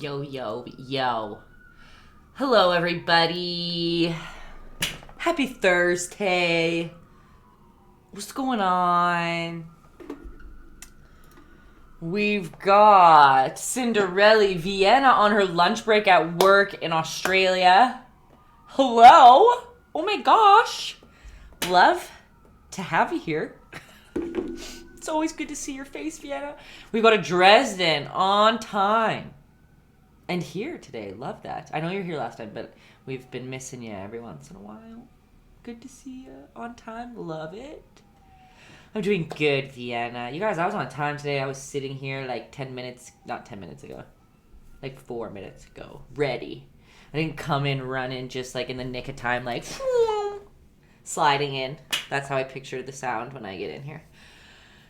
Yo, yo, yo. Hello, everybody. Happy Thursday. What's going on? We've got Cinderella Vienna on her lunch break at work in Australia. Hello. Oh my gosh. Love to have you here. It's always good to see your face, Vienna. We got to Dresden on time. And here today. Love that. I know you're here last time, but we've been missing you every once in a while. Good to see you on time. Love it. I'm doing good, Vienna. You guys, I was on time today. I was sitting here like 10 minutes, not 10 minutes ago, like 4 minutes ago, ready. I didn't come in running just like in the nick of time, like sliding in. That's how I pictured the sound when I get in here.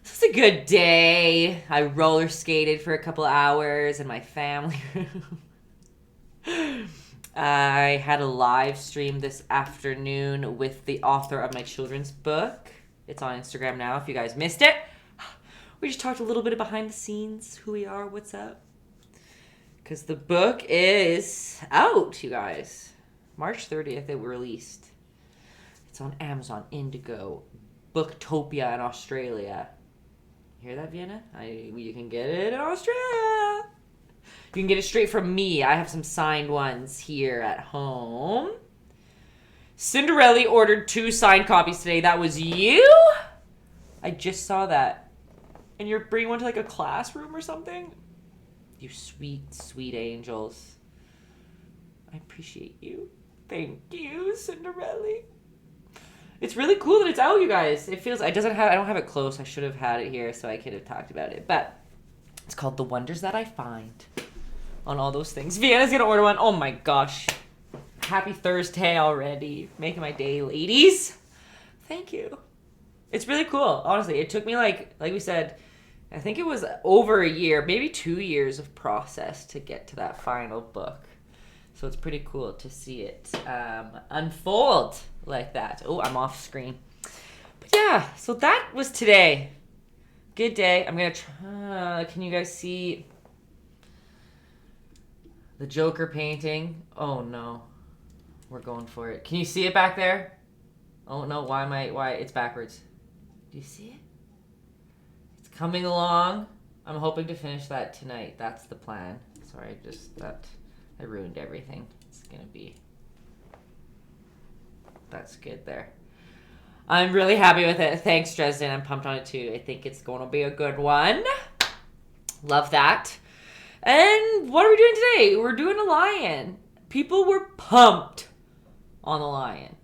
So it's a good day. I roller skated for a couple hours in my family room. I had a live stream this afternoon with the author of my children's book. It's on Instagram now if you guys missed it. We just talked a little bit of behind the scenes, who we are, what's up. Because the book is out, you guys. March 30th it released. It's on Amazon, Indigo, Booktopia in Australia. You hear that, Vienna? You can get it in Australia. You can get it straight from me. I have some signed ones here at home. Cinderella ordered 2 signed copies today. That was you? I just saw that. And you're bringing one to like a classroom or something? You sweet, sweet angels. I appreciate you. Thank you, Cinderella. It's really cool that it's out, you guys. It feels, I don't have it close. I should have had it here so I could have talked about it. But it's called The Wonders That I Find on all those things. Vienna's gonna order one. Oh my gosh. Happy Thursday already. Making my day, ladies. Thank you. It's really cool. Honestly, it took me like we said, I think it was over a year, maybe 2 years of process to get to that final book. So it's pretty cool to see it unfold like that. Oh, I'm off screen. But yeah, so that was today. Good day. I'm going to try. Can you guys see the Joker painting? Oh, no. We're going for it. Can you see it back there? Oh, no. Why? It's backwards. Do you see it? It's coming along. I'm hoping to finish that tonight. That's the plan. Sorry, I ruined everything. It's gonna be... That's good there. I'm really happy with it. Thanks, Dresden. I'm pumped on it too. I think it's going to be a good one. Love that. And what are we doing today? We're doing a lion. People were pumped on the lion.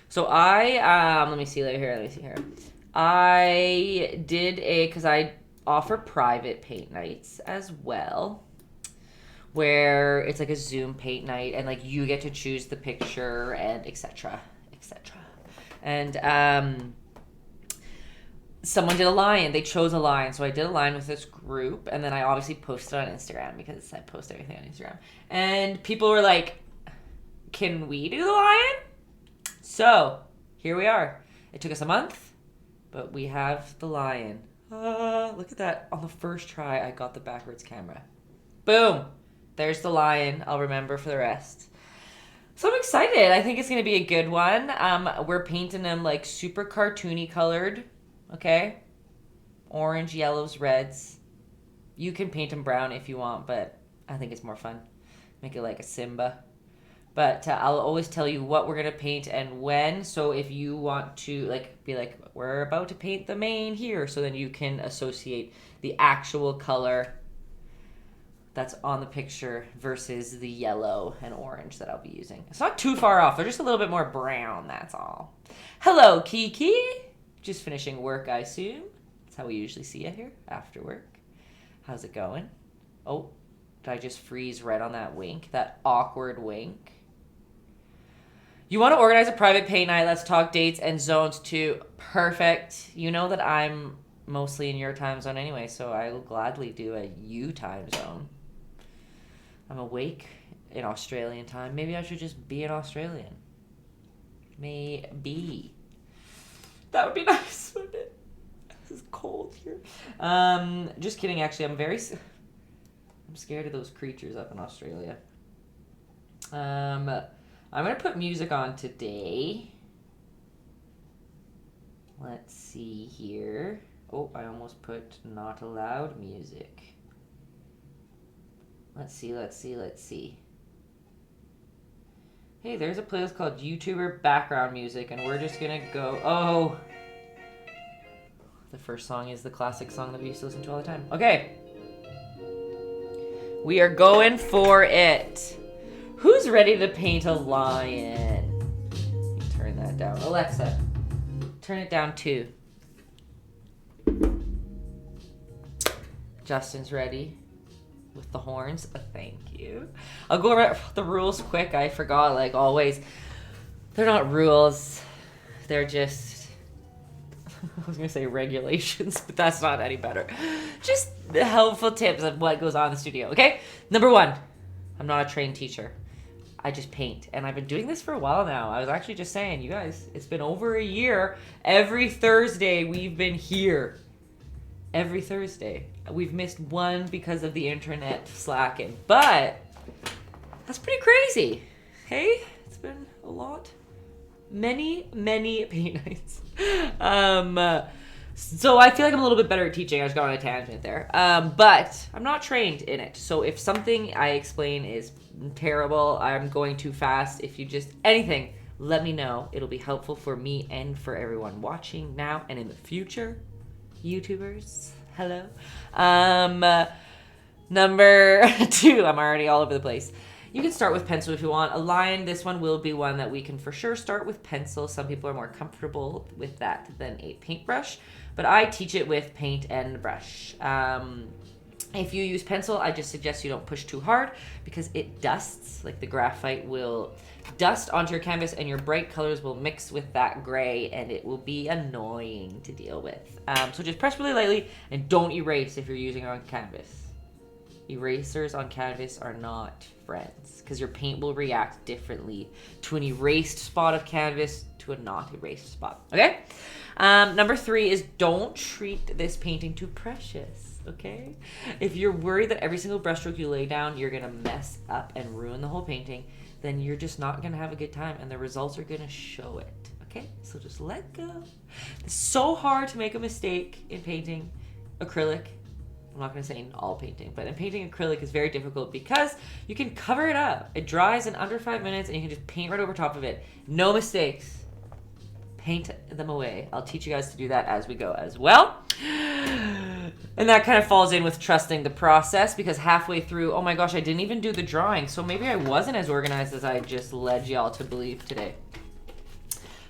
So let me see here. I did because I offer private paint nights as well, where it's like a Zoom paint night and like you get to choose the picture and etc. And someone did a lion. They chose a lion. So I did a lion with this group, and then I obviously posted on Instagram because I post everything on Instagram. And people were like, can we do the lion? So here we are. It took us a month, but we have the lion. Look at that. On the first try, I got the backwards camera. Boom. There's the lion. I'll remember for the rest. So I'm excited. I think it's going to be a good one. We're painting them like super cartoony colored. Okay? Orange, yellows, reds. You can paint them brown if you want, but I think it's more fun. Make it like a Simba. But I'll always tell you what we're going to paint and when. So if you want to be like, we're about to paint the mane here. So then you can associate the actual color that's on the picture versus the yellow and orange that I'll be using. It's not too far off. They're just a little bit more brown, that's all. Hello, Kiki. Just finishing work, I assume. That's how we usually see you here, after work. How's it going? Oh, did I just freeze right on that wink? That awkward wink. You want to organize a private paint night? Let's talk dates and zones too. Perfect. You know that I'm mostly in your time zone anyway, so I will gladly do a you time zone. I'm awake in Australian time. Maybe I should just be an Australian. Maybe. That would be nice, wouldn't it? This is cold here. Just kidding, actually. I'm I'm scared of those creatures up in Australia. I'm going to put music on today. Let's see here. Oh, I almost put not allowed music. Let's see. Hey, there's a playlist called YouTuber Background Music, and we're just going to go... Oh! The first song is the classic song that we used to listen to all the time. Okay. We are going for it. Who's ready to paint a lion? Turn that down. Alexa, turn it down too. Justin's ready with the horns. Thank you. I'll go over the rules quick. I forgot, like always. They're not rules. They're just, I was going to say regulations, but that's not any better. Just the helpful tips of what goes on in the studio, okay? Number 1, I'm not a trained teacher. I just paint, and I've been doing this for a while now. I was actually just saying, you guys, it's been over a year. Every Thursday, we've been here. Every Thursday. We've missed one because of the internet slacking, but that's pretty crazy. Hey, it's been a lot. Many paint nights. So I feel like I'm a little bit better at teaching. I just got on a tangent there. But I'm not trained in it. So if something I explain is terrible, I'm going too fast, if you just anything, let me know. It'll be helpful for me and for everyone watching now and in the future. YouTubers, hello. Number 2, I'm already all over the place. You can start with pencil if you want. A line, this one will be one that we can for sure start with pencil. Some people are more comfortable with that than a paintbrush, but I teach it with paint and brush. If you use pencil, I just suggest you don't push too hard because it dusts, like the graphite will dust onto your canvas and your bright colors will mix with that gray and it will be annoying to deal with. So just press really lightly and don't erase if you're using it on canvas. Erasers on canvas are not friends because your paint will react differently to an erased spot of canvas to a not erased spot. Okay? Number 3 is don't treat this painting too precious. Okay? If you're worried that every single brushstroke you lay down, you're going to mess up and ruin the whole painting, then you're just not going to have a good time and the results are going to show it. Okay? So just let go. It's so hard to make a mistake in painting acrylic. I'm not going to say in all painting, but in painting acrylic is very difficult because you can cover it up. It dries in under 5 minutes and you can just paint right over top of it. No mistakes. Paint them away. I'll teach you guys to do that as we go as well. And that kind of falls in with trusting the process because halfway through, oh my gosh, I didn't even do the drawing. So maybe I wasn't as organized as I just led y'all to believe today.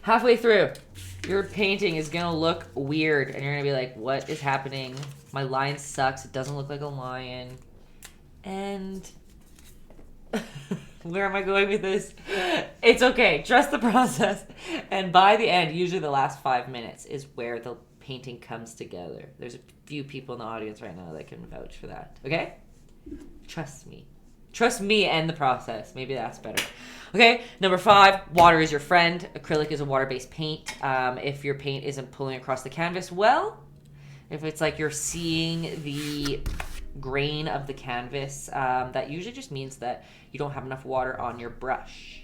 Halfway through, your painting is going to look weird and you're going to be like, what is happening? My line sucks. It doesn't look like a lion. And where am I going with this? It's okay. Trust the process. And by the end, usually the last 5 minutes is where the painting comes together. There's a few people in the audience right now that can vouch for that. Okay? Trust me. Trust me and the process. Maybe that's better. Okay, number 5, water is your friend. Acrylic is a water-based paint. If your paint isn't pulling across the canvas, well, if it's like you're seeing the grain of the canvas, that usually just means that you don't have enough water on your brush.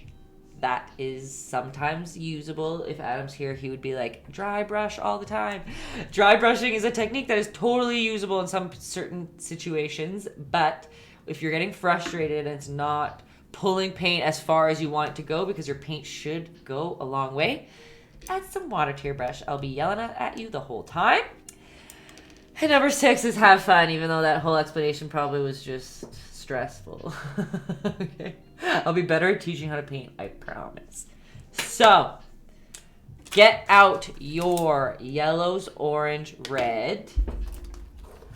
That is sometimes usable. If Adam's here, he would be like, dry brush all the time. Dry brushing is a technique that is totally usable in some certain situations, but if you're getting frustrated and it's not pulling paint as far as you want it to go because your paint should go a long way, add some water to your brush. I'll be yelling at you the whole time. And number 6 is have fun, even though that whole explanation probably was just stressful. Okay. I'll be better at teaching how to paint, I promise. So, get out your yellows, orange, red.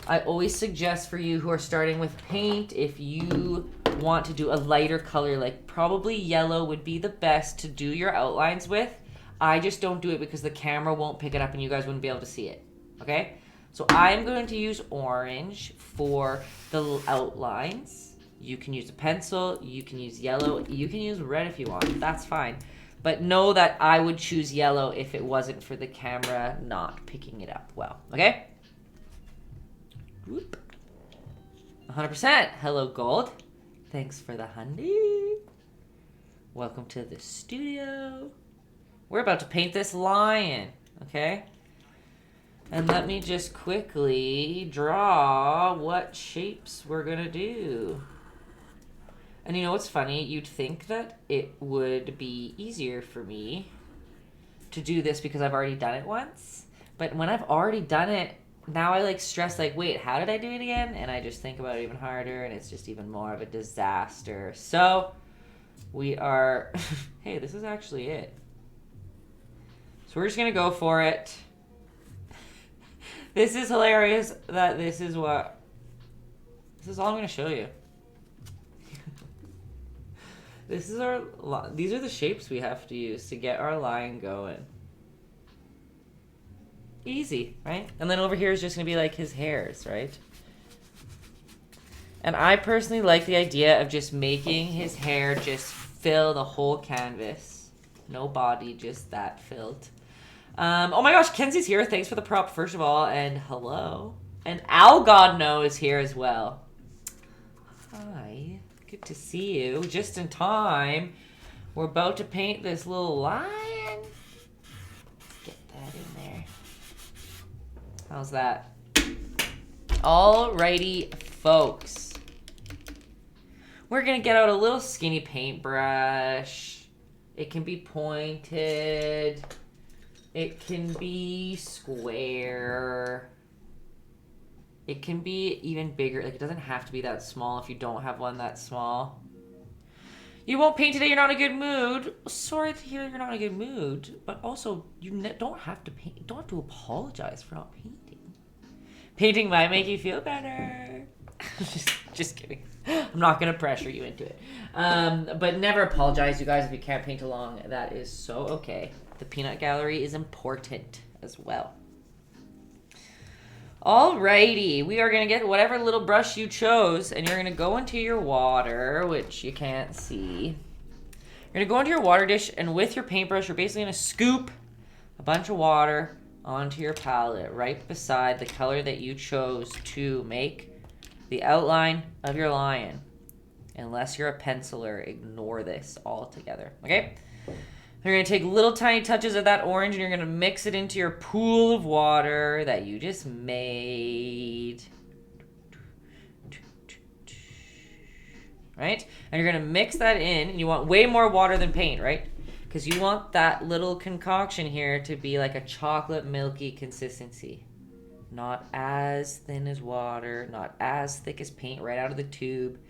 I always suggest for you who are starting with paint, if you want to do a lighter color, like probably yellow would be the best to do your outlines with. I just don't do it because the camera won't pick it up and you guys wouldn't be able to see it. Okay? So I'm going to use orange for the outlines. You can use a pencil, you can use yellow, you can use red if you want. That's fine. But know that I would choose yellow if it wasn't for the camera not picking it up well. Okay? Whoop. 100%. Hello, Gold. Thanks for the honey. Welcome to the studio. We're about to paint this lion, okay? And let me just quickly draw what shapes we're gonna do. And you know what's funny? You'd think that it would be easier for me to do this because I've already done it once. But when I've already done it, now I like stress like, wait, how did I do it again? And I just think about it even harder and it's just even more of a disaster. So we are, hey, this is actually it. So we're just gonna go for it. This is hilarious that this is all I'm gonna show you. These are the shapes we have to use to get our lion going. Easy, right? And then over here is just gonna be like his hairs, right? And I personally like the idea of just making his hair just fill the whole canvas. No body, just that filled. Oh my gosh, Kenzie's here. Thanks for the prop, first of all, and hello. And Al God No is here as well. Hi. Good to see you. Just in time. We're about to paint this little lion. Get that in there. How's that? Alrighty, folks. We're gonna get out a little skinny paintbrush. It can be pointed. It can be square. It can be even bigger. Like, it doesn't have to be that small if you don't have one that small. You won't paint today, you're not in a good mood. Sorry to hear you're not in a good mood, but also you don't have to paint. You don't have to apologize for not painting. Painting might make you feel better. just kidding. I'm not gonna pressure you into it. But never apologize, you guys, if you can't paint along. That is so okay. The peanut gallery is important as well. Alrighty, we are going to get whatever little brush you chose, and you're going to go into your water, which you can't see. You're going to go into your water dish, and with your paintbrush, you're basically going to scoop a bunch of water onto your palette right beside the color that you chose to make the outline of your lion. Unless you're a penciler, ignore this altogether, okay? You're going to take little tiny touches of that orange and you're going to mix it into your pool of water that you just made. Right? And you're going to mix that in, and you want way more water than paint, right? Because you want that little concoction here to be like a chocolate milky consistency. Not as thin as water, not as thick as paint right out of the tube.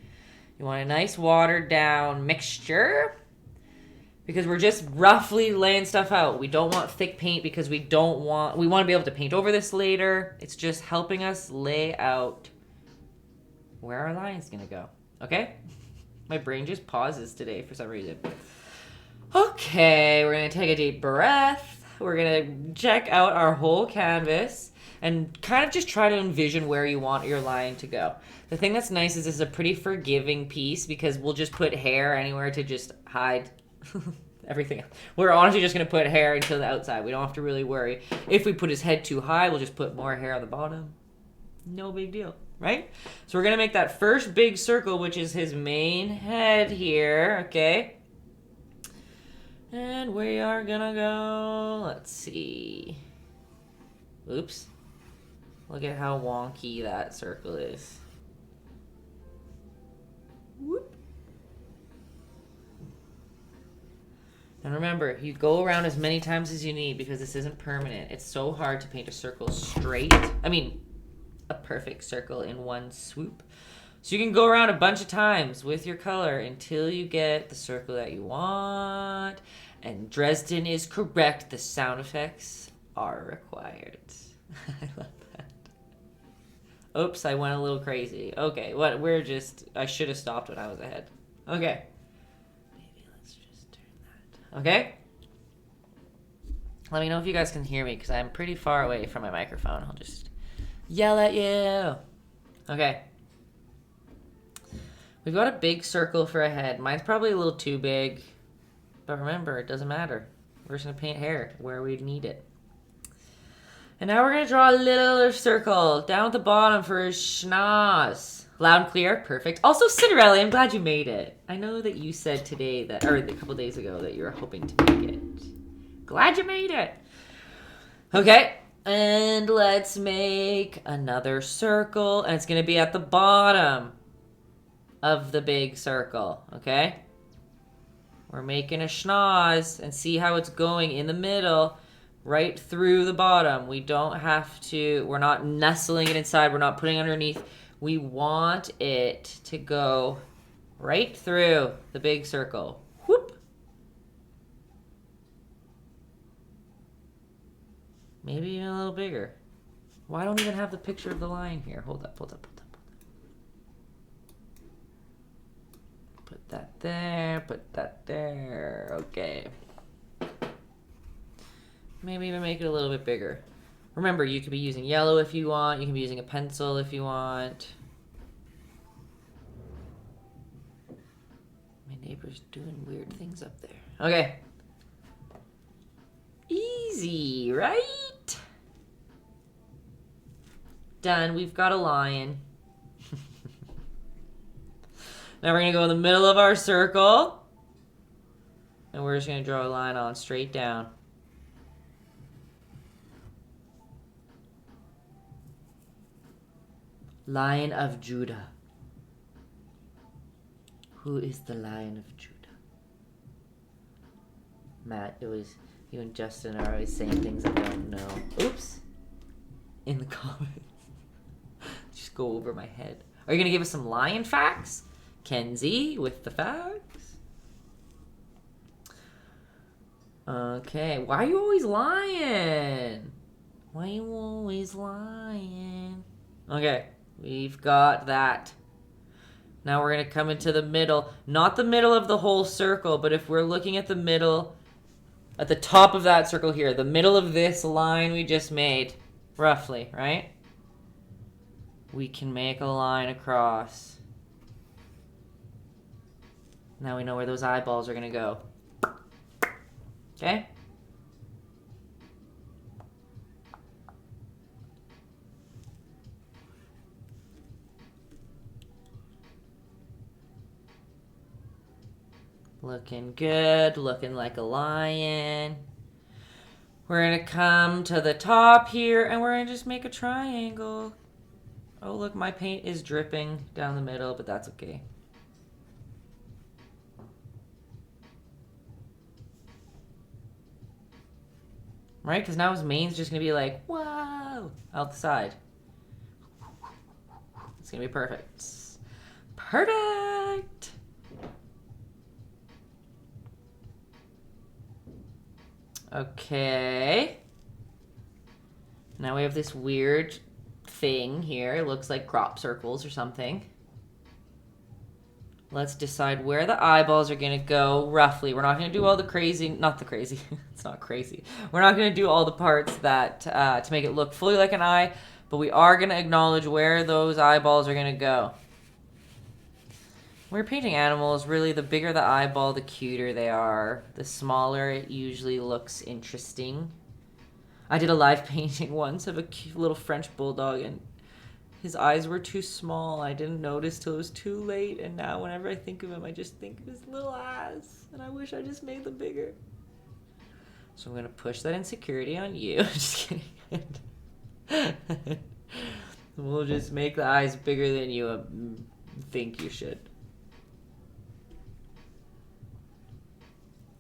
You want a nice watered down mixture. Because we're just roughly laying stuff out. We don't want thick paint because we want to be able to paint over this later. It's just helping us lay out where our line's gonna go. Okay? My brain just pauses today for some reason. Okay, we're gonna take a deep breath. We're gonna check out our whole canvas and kind of just try to envision where you want your line to go. The thing that's nice is this is a pretty forgiving piece because we'll just put hair anywhere to just hide everything. We're honestly just going to put hair until the outside. We don't have to really worry. If we put his head too high, we'll just put more hair on the bottom. No big deal, right? So we're going to make that first big circle, which is his main head here, okay? And we are going to go, let's see. Oops. Look at how wonky that circle is. Whoop. And remember, you go around as many times as you need because this isn't permanent. It's so hard to paint a circle straight. I mean, a perfect circle in one swoop. So you can go around a bunch of times with your color until you get the circle that you want. And Dresden is correct. The sound effects are required. I love that. Oops, I went a little crazy. Okay, I should have stopped when I was ahead. Okay. Okay? Let me know if you guys can hear me because I'm pretty far away from my microphone. I'll just yell at you. Okay. We've got a big circle for a head. Mine's probably a little too big. But remember, it doesn't matter. We're just going to paint hair where we need it. And now we're going to draw a little circle down at the bottom for his schnoz. Loud and clear, perfect. Also, Cinderella, I'm glad you made it. I know that you said today that, or a couple days ago, that you were hoping to make it. Glad you made it. Okay, and let's make another circle, and it's gonna be at the bottom of the big circle, okay? We're making a schnoz, and see how it's going in the middle, right through the bottom. We don't have to, we're not nestling it inside, we're not putting it underneath. We want it to go right through the big circle. Whoop. Maybe even a little bigger. Well, I don't even have the picture of the lion here. Hold up. Put that there, put that there. Okay. Maybe even make it a little bit bigger. Remember, you could be using yellow if you want. You can be using a pencil if you want. My neighbor's doing weird things up there. Okay. Easy, right? Done. We've got a lion. Now we're going to go in the middle of our circle. And we're just going to draw a line on straight down. Lion of Judah. Who is the Lion of Judah? Matt, it was you and Justin are always saying things I don't know. Oops. In the comments. Just go over my head. Are you going to give us some lion facts? Kenzie with the facts. Okay. Why are you always lying? Why are you always lying? Okay. We've got that. Now we're going to come into the middle. Not the middle of the whole circle, but if we're looking at the middle, at the top of that circle here, the middle of this line we just made, roughly, right? We can make a line across. Now we know where those eyeballs are going to go. Okay? Looking good, looking like a lion. We're going to come to the top here, and we're going to just make a triangle. Oh, look, my paint is dripping down the middle, but that's okay. Right? Because now his mane's just going to be like, whoa, out the side. It's going to be perfect. Perfect! Okay. Now we have this weird thing here. It looks like crop circles or something. Let's decide where the eyeballs are going to go roughly. We're not going to do all the crazy, not the crazy, it's not crazy. We're not going to do all the parts that to make it look fully like an eye, but we are going to acknowledge where those eyeballs are going to go. When we're painting animals, really the bigger the eyeball, the cuter they are. The smaller it usually looks interesting. I did a live painting once of a cute little French bulldog, and his eyes were too small. I didn't notice till it was too late, and now whenever I think of him, I just think of his little eyes, and I wish I just made them bigger. So I'm going to push that insecurity on you. Just kidding. We'll just make the eyes bigger than you think you should.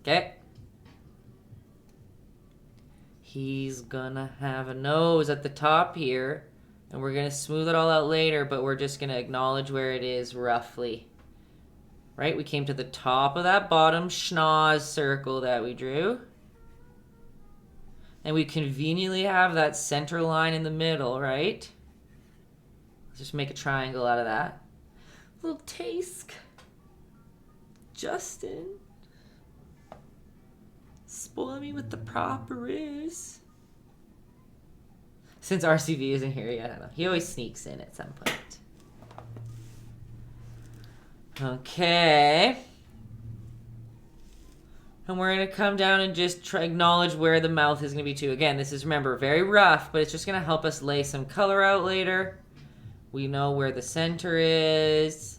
Okay. He's gonna have a nose at the top here, and we're gonna smooth it all out later, but we're just gonna acknowledge where it is roughly. Right? We came to the top of that bottom schnoz circle that we drew. And we conveniently have that center line in the middle, right? Let's just make a triangle out of that. Little Taytayski. Justin. Spoil me with the propers. Since RCV isn't here yet, I don't know. He always sneaks in at some point. Okay. And we're going to come down and just acknowledge where the mouth is going to be too. Again, this is, remember, very rough, but it's just going to help us lay some color out later. We know where the center is.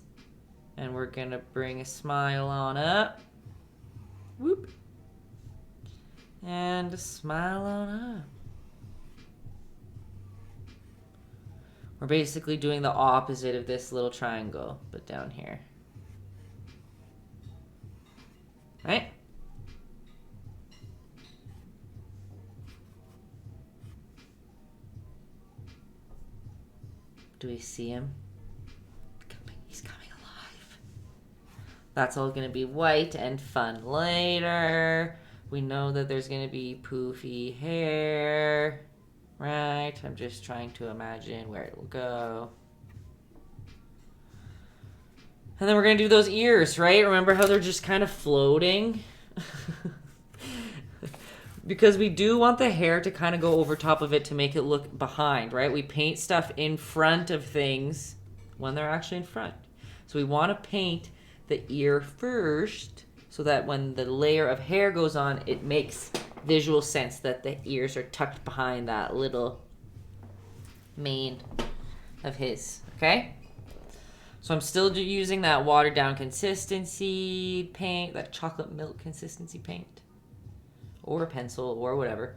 And we're gonna bring a smile on up. Whoop. And a smile on up. We're basically doing the opposite of this little triangle, but down here. Right? Do we see him? He's coming alive. That's all going to be white and fun later. We know that there's going to be poofy hair. Right? I'm just trying to imagine where it will go. And then we're going to do those ears, right? Remember how they're just kind of floating? Because we do want the hair to kind of go over top of it to make it look behind, right? We paint stuff in front of things when they're actually in front. So we want to paint the ear first so that when the layer of hair goes on, it makes visual sense that the ears are tucked behind that little mane of his, okay? So I'm still using that watered down consistency paint, that chocolate milk consistency paint. Or a pencil, or whatever.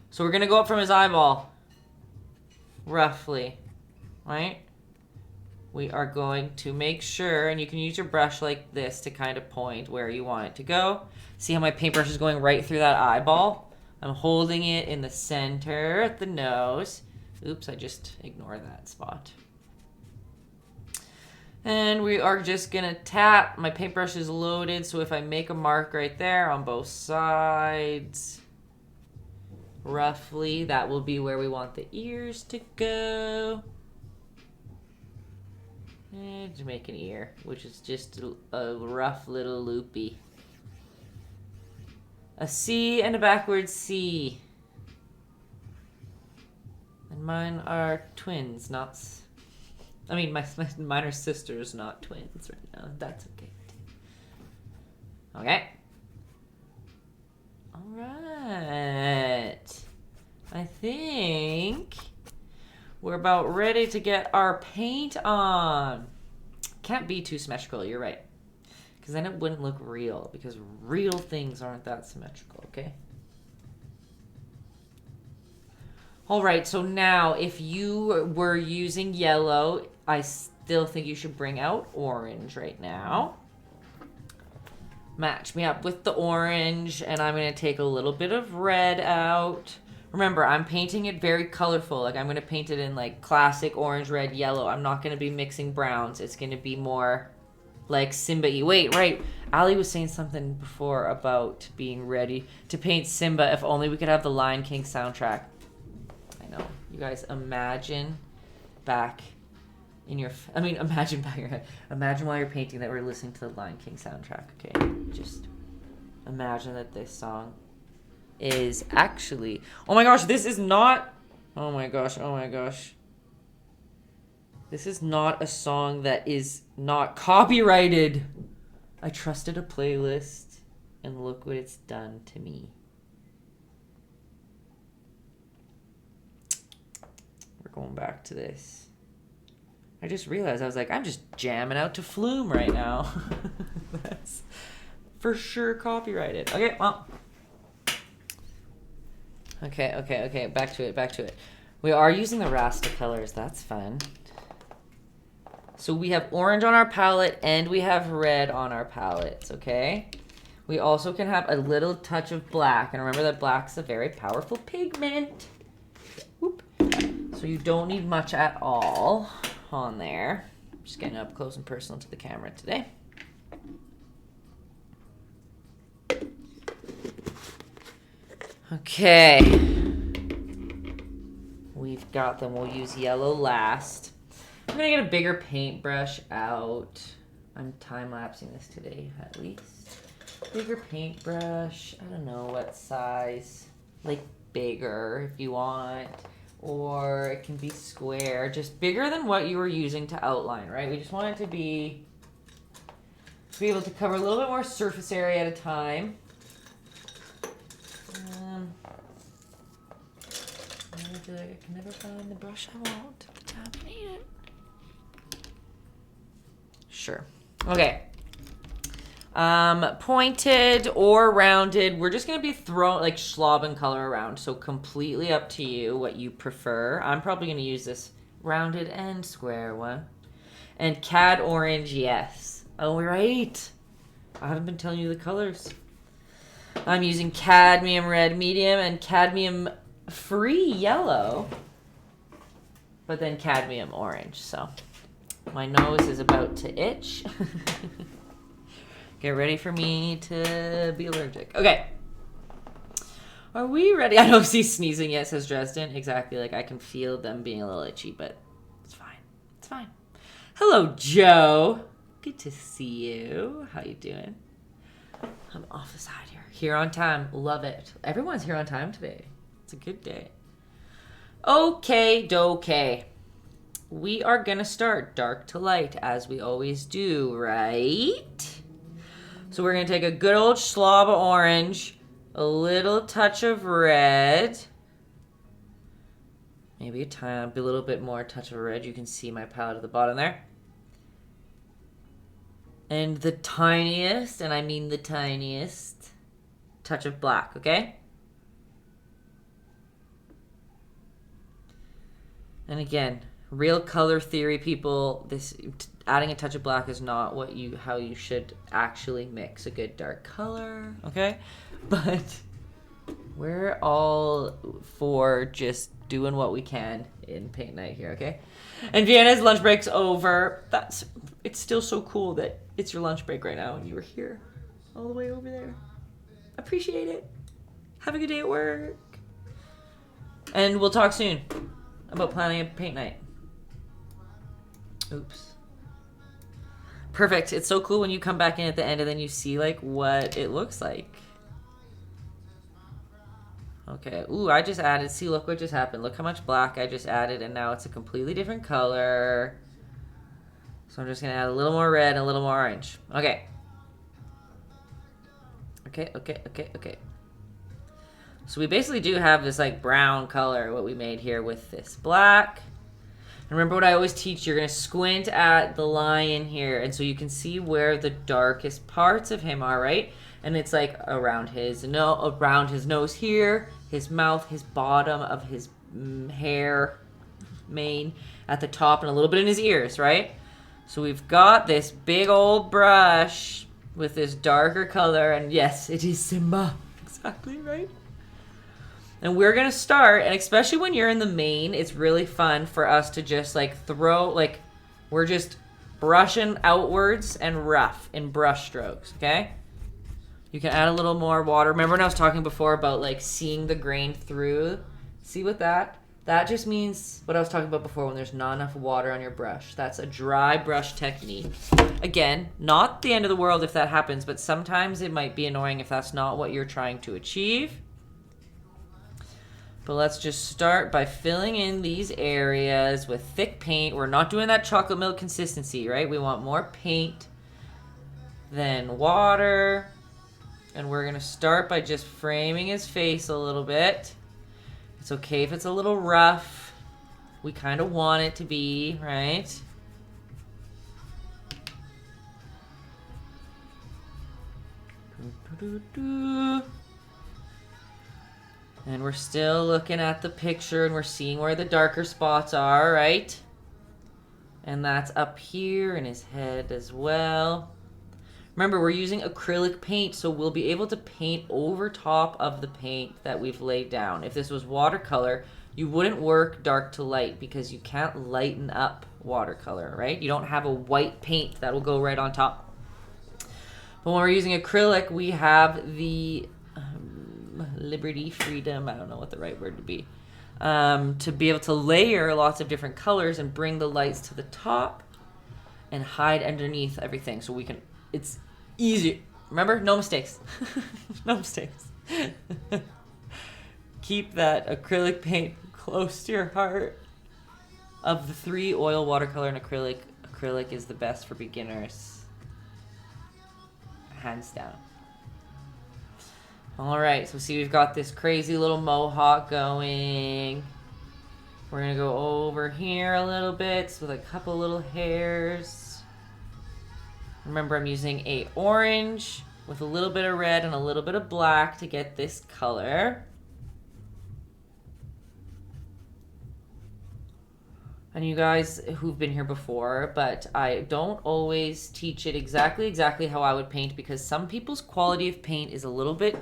So we're going to go up from his eyeball. Roughly. Right? We are going to make sure, and you can use your brush like this to kind of point where you want it to go. See how my paintbrush is going right through that eyeball? I'm holding it in the center at the nose. Oops, I just ignored that spot. And we are just going to tap. My paintbrush is loaded, so if I make a mark right there on both sides, roughly, that will be where we want the ears to go. And to make an ear, which is just a rough little loopy. A C and a backwards C. And mine are twins, not... I mean, mine are sisters, not twins right now. That's okay. Okay. All right. I think we're about ready to get our paint on. Can't be too symmetrical, you're right. Because then it wouldn't look real, because real things aren't that symmetrical, okay? All right, so now if you were using yellow, I still think you should bring out orange right now. Match me up with the orange, and I'm going to take a little bit of red out. Remember, I'm painting it very colorful. Like, I'm going to paint it in, like, classic orange, red, yellow. I'm not going to be mixing browns. It's going to be more like Simba-y. Wait, right. Ali was saying something before about being ready to paint Simba. If only we could have the Lion King soundtrack. I know. You guys imagine back in your... imagine back in your head. Imagine while you're painting that we're listening to the Lion King soundtrack, okay? Just imagine that this song is actually... Oh my gosh, this is not... Oh my gosh. This is not a song that is not copyrighted. I trusted a playlist, and look what it's done to me. We're going back to this. I just realized, I was like, I'm just jamming out to Flume right now. That's for sure copyrighted. Okay, well... Okay. Back to it. We are using the Rasta colors. That's fun. So we have orange on our palette and we have red on our palettes, okay? We also can have a little touch of black. And remember that black's a very powerful pigment. Whoop. So you don't need much at all on there. I'm just getting up close and personal to the camera today. Okay, we've got them. We'll use yellow last. I'm gonna get a bigger paintbrush out. I'm time-lapsing this today, at least. Bigger paintbrush. I don't know what size. Like bigger if you want. Or it can be square. Just bigger than what you were using to outline, right? We just want it to be able to cover a little bit more surface area at a time. I can never find the brush I want at the time I need it. Sure. Okay. Pointed or rounded. We're just going to be throwing like slobbing color around. So completely up to you what you prefer. I'm probably going to use this rounded and square one. And cad orange, yes. Oh, right. I haven't been telling you the colors. I'm using cadmium red medium and cadmium free yellow. But then cadmium orange. So my nose is about to itch. Get ready for me to be allergic. Okay. Are we ready? I don't see sneezing yet, says Dresden. Exactly. Like I can feel them being a little itchy, but it's fine. It's fine. Hello, Joe. Good to see you. How you doing? I'm off the side here. Here on time. Love it. Everyone's here on time today. It's a good day. Okay, dokay. We are going to start dark to light as we always do, right? So we're going to take a good old slob of orange, a little touch of red, maybe a little bit more touch of red. You can see my palette at the bottom there. And the tiniest, and I mean the tiniest, touch of black, okay? And again, real color theory people, this adding a touch of black is not how you should actually mix a good dark color, okay? But we're all for just doing what we can in paint night here, okay? And Vienna's lunch break's over. It's still so cool that it's your lunch break right now and you were here all the way over there. Appreciate it. Have a good day at work. And we'll talk soon about planning a paint night. Oops. Perfect. It's so cool when you come back in at the end and then you see like what it looks like. Okay. Ooh, I just added. See, look what just happened. Look how much black I just added and now it's a completely different color. So I'm just going to add a little more red and a little more orange. Okay. Okay. So we basically do have this like brown color, what we made here with this black. And remember what I always teach, you're going to squint at the lion here. And so you can see where the darkest parts of him are, right? And it's like around his nose here, his mouth, his bottom of his hair, mane at the top, and a little bit in his ears, right? So we've got this big old brush with this darker color. And yes, it is Simba. Exactly, right? And we're going to start, and especially when you're in the main, it's really fun for us to just like we're just brushing outwards and rough in brush strokes, okay? You can add a little more water. Remember when I was talking before about like seeing the grain through? See what that just means what I was talking about before when there's not enough water on your brush. That's a dry brush technique. Again, not the end of the world if that happens, but sometimes it might be annoying if that's not what you're trying to achieve. But let's just start by filling in these areas with thick paint. We're not doing that chocolate milk consistency, right? We want more paint than water. And we're going to start by just framing his face a little bit. It's okay if it's a little rough. We kind of want it to be, right? And we're still looking at the picture and we're seeing where the darker spots are, right? And that's up here in his head as well. Remember, we're using acrylic paint, so we'll be able to paint over top of the paint that we've laid down. If this was watercolor, you wouldn't work dark to light because you can't lighten up watercolor, right? You don't have a white paint that will go right on top. But when we're using acrylic, we have the liberty, freedom, I don't know what the right word would be, to be able to layer lots of different colors and bring the lights to the top and hide underneath everything. So we can, it's easy. Remember, no mistakes. No mistakes. Keep that acrylic paint close to your heart. Of the three, oil, watercolor, and acrylic, acrylic is the best for beginners. Hands down. All right, so see, we've got this crazy little mohawk going. We're gonna go over here a little bit with a couple little hairs. Remember, I'm using a orange with a little bit of red and a little bit of black to get this color. And you guys who've been here before, but I don't always teach it exactly how I would paint, because some people's quality of paint is a little bit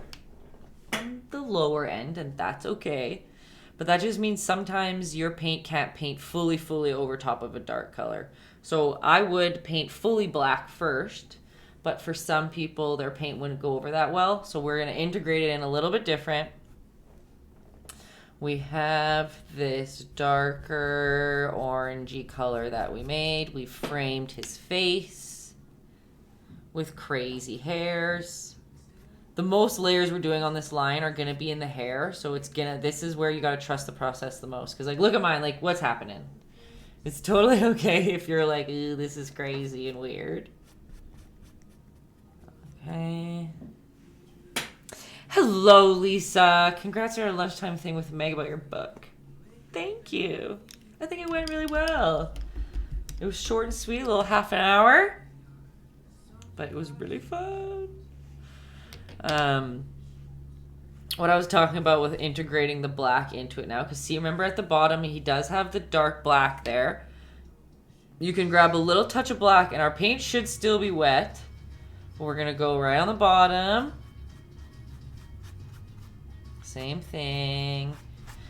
on the lower end, and that's okay. But that just means sometimes your paint can't paint fully over top of a dark color. So I would paint fully black first, but for some people their paint wouldn't go over that well. So we're gonna integrate it in a little bit different. We have this darker orangey color that we made. We framed his face with crazy hairs. The most layers we're doing on this line are gonna be in the hair, so this is where you gotta trust the process the most. Cause like, look at mine, like what's happening? It's totally okay if you're like, ooh, this is crazy and weird. Okay. Hello, Lisa. Congrats on our lunchtime thing with Meg about your book. Thank you. I think it went really well. It was short and sweet, a little half an hour, but it was really fun. What I was talking about with integrating the black into it now, because see, remember at the bottom, he does have the dark black there. You can grab a little touch of black, and our paint should still be wet. But we're gonna go right on the bottom. Same thing.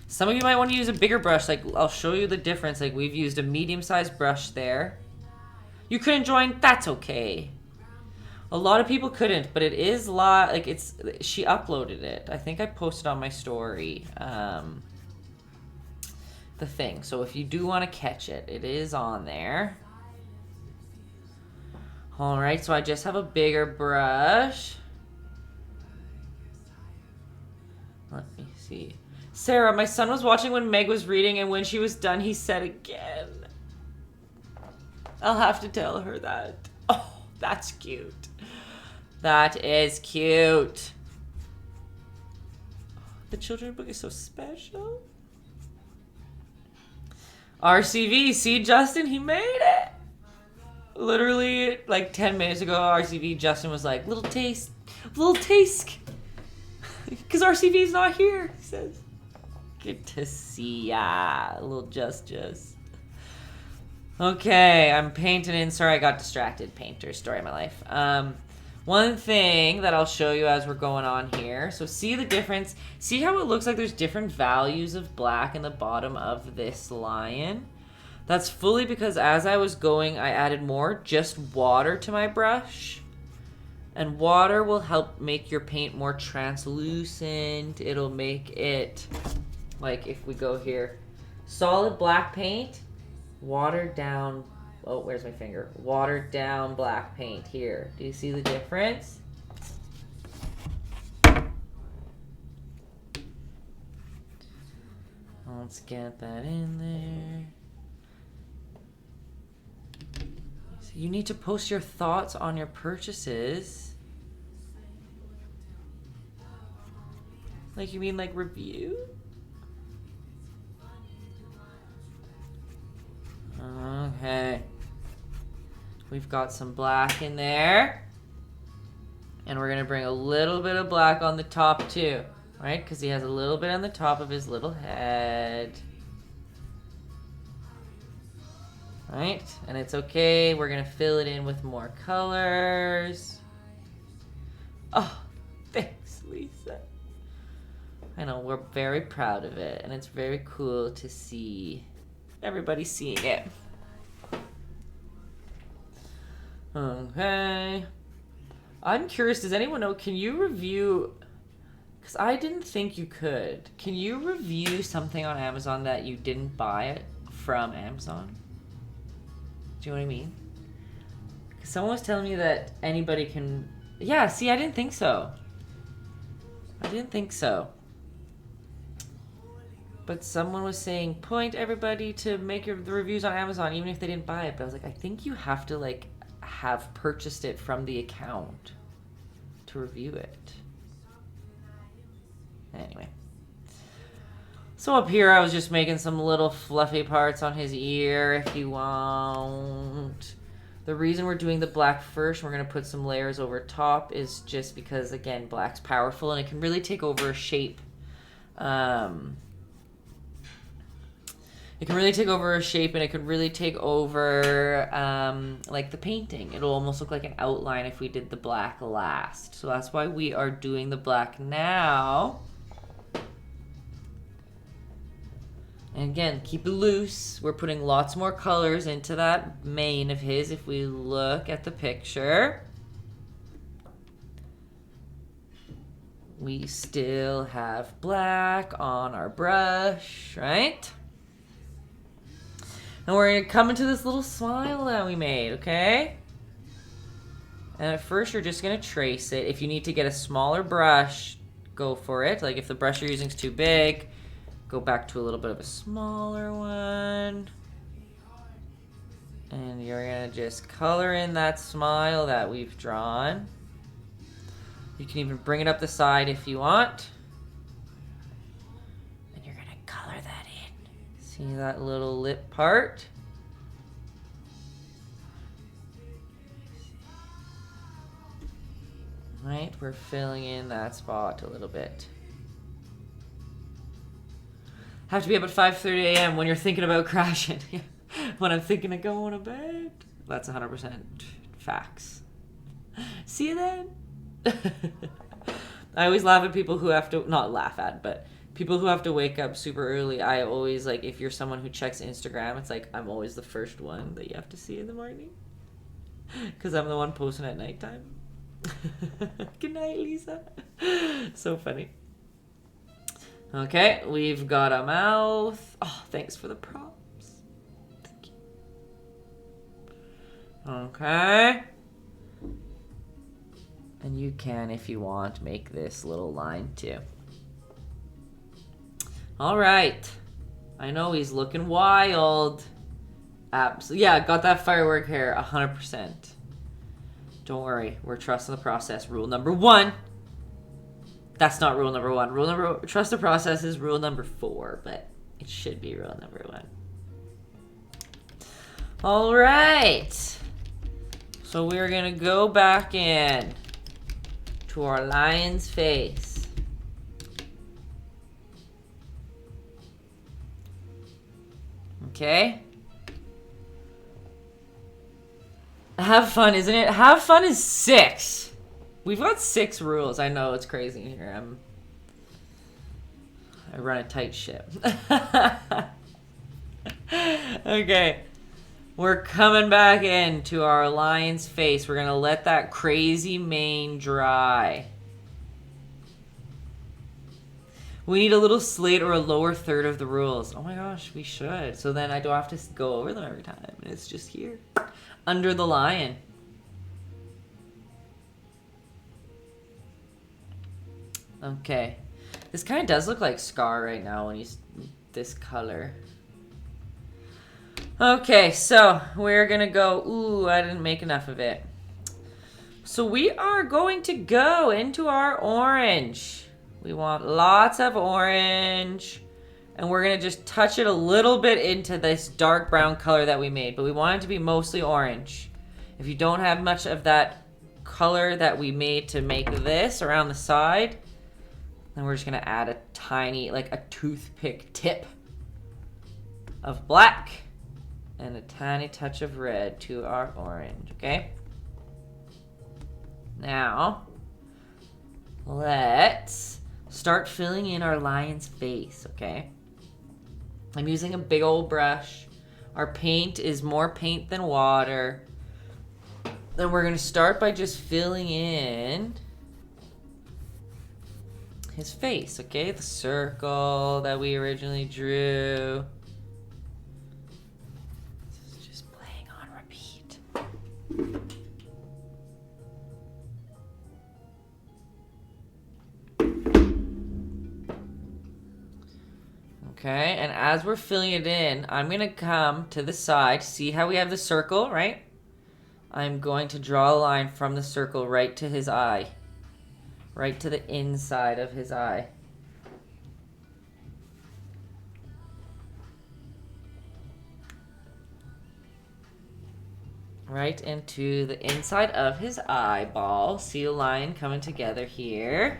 Some of you might want to use a bigger brush. Like, I'll show you the difference. Like, we've used a medium-sized brush there. You couldn't join? That's okay. A lot of people couldn't, but it is like she uploaded it. I think I posted on my story the thing. So if you do want to catch it, it is on there. All right, so I just have a bigger brush. Let me see. Sarah, my son was watching when Meg was reading, and when she was done, he said again. I'll have to tell her that. Oh, that's cute. That is cute. The children's book is so special. RCV, see Justin, he made it. Literally, like 10 minutes ago, RCV, Justin was like, little taste. Because RCV's not here, he says. Good to see ya, little just. Okay, I'm painting in. Sorry, I got distracted. Painter, story of my life. One thing that I'll show you as we're going on here. So see the difference. See how it looks like there's different values of black in the bottom of this lion? That's fully because as I was going, I added more just water to my brush. And water will help make your paint more translucent. It'll make it, like if we go here, solid black paint, watered down, oh, where's my finger? Watered down black paint here. Do you see the difference? Let's get that in there. So you need to post your thoughts on your purchases. Like, you mean like review? Okay. We've got some black in there. And we're going to bring a little bit of black on the top too. Right? Because he has a little bit on the top of his little head. Right? And it's okay. We're going to fill it in with more colors. Oh, thanks, Lisa. I know, we're very proud of it. And it's very cool to see everybody seeing it. Okay. I'm curious, does anyone know, can you review, because I didn't think you could. Can you review something on Amazon that you didn't buy it from Amazon? Do you know what I mean? Because someone was telling me that anybody can, yeah, see, I didn't think so. But someone was saying, point everybody to make the reviews on Amazon, even if they didn't buy it. But I was like, I think you have to, like, have purchased it from the account to review it. Anyway. So up here, I was just making some little fluffy parts on his ear, if you want. The reason we're doing the black first, we're going to put some layers over top, is just because, again, black's powerful and it can really take over a shape. It can really take over a shape, and it could really take over, like, the painting. It'll almost look like an outline if we did the black last. So that's why we are doing the black now. And again, keep it loose. We're putting lots more colors into that mane of his if we look at the picture. We still have black on our brush, right? And we're going to come into this little smile that we made, okay? And at first, you're just going to trace it. If you need to get a smaller brush, go for it. Like if the brush you're using is too big, go back to a little bit of a smaller one. And you're going to just color in that smile that we've drawn. You can even bring it up the side if you want. And you're going to color that in. See that little lip part? Right, we're filling in that spot a little bit. Have to be up at 5:30 a.m. when you're thinking about crashing. When I'm thinking of going to bed. That's 100% facts. See you then. I always laugh at people who have to, not laugh at, but people who have to wake up super early. I always, like, if you're someone who checks Instagram, it's like I'm always the first one that you have to see in the morning. Because I'm the one posting at nighttime. Good night, Lisa. So funny. Okay, we've got a mouth. Oh, thanks for the props. Thank you. Okay. And you can, if you want, make this little line too. All right. I know he's looking wild. Absolutely. Yeah, got that firework hair 100%. Don't worry. We're trusting the process. Rule number 1. That's not rule number 1. Trust the process is rule number 4, but it should be rule number 1. All right. So we're going to go back in to our lion's face. Okay. Have fun, isn't it? Have fun is 6. We've got 6 rules. I know it's crazy here. I run a tight ship. Okay. We're coming back into our lion's face. We're going to let that crazy mane dry. We need a little slate or a lower third of the rules. Oh my gosh, we should. So then I don't have to go over them every time. And it's just here. Under the lion. Okay. This kind of does look like Scar right now when he's this color. Okay, so we're going to go... Ooh, I didn't make enough of it. So we are going to go into our orange. We want lots of orange. And we're going to just touch it a little bit into this dark brown color that we made. But we want it to be mostly orange. If you don't have much of that color that we made to make this around the side, then we're just going to add a tiny, like a toothpick tip of black and a tiny touch of red to our orange, okay? Now, let's start filling in our lion's face, okay? I'm using a big old brush. Our paint is more paint than water. Then we're going to start by just filling in his face, okay? The circle that we originally drew. This is just playing on repeat. Okay, and as we're filling it in, I'm going to come to the side. See how we have the circle, right? I'm going to draw a line from the circle right to his eye. Right to the inside of his eye. right into the inside of his eyeball. See a line coming together here.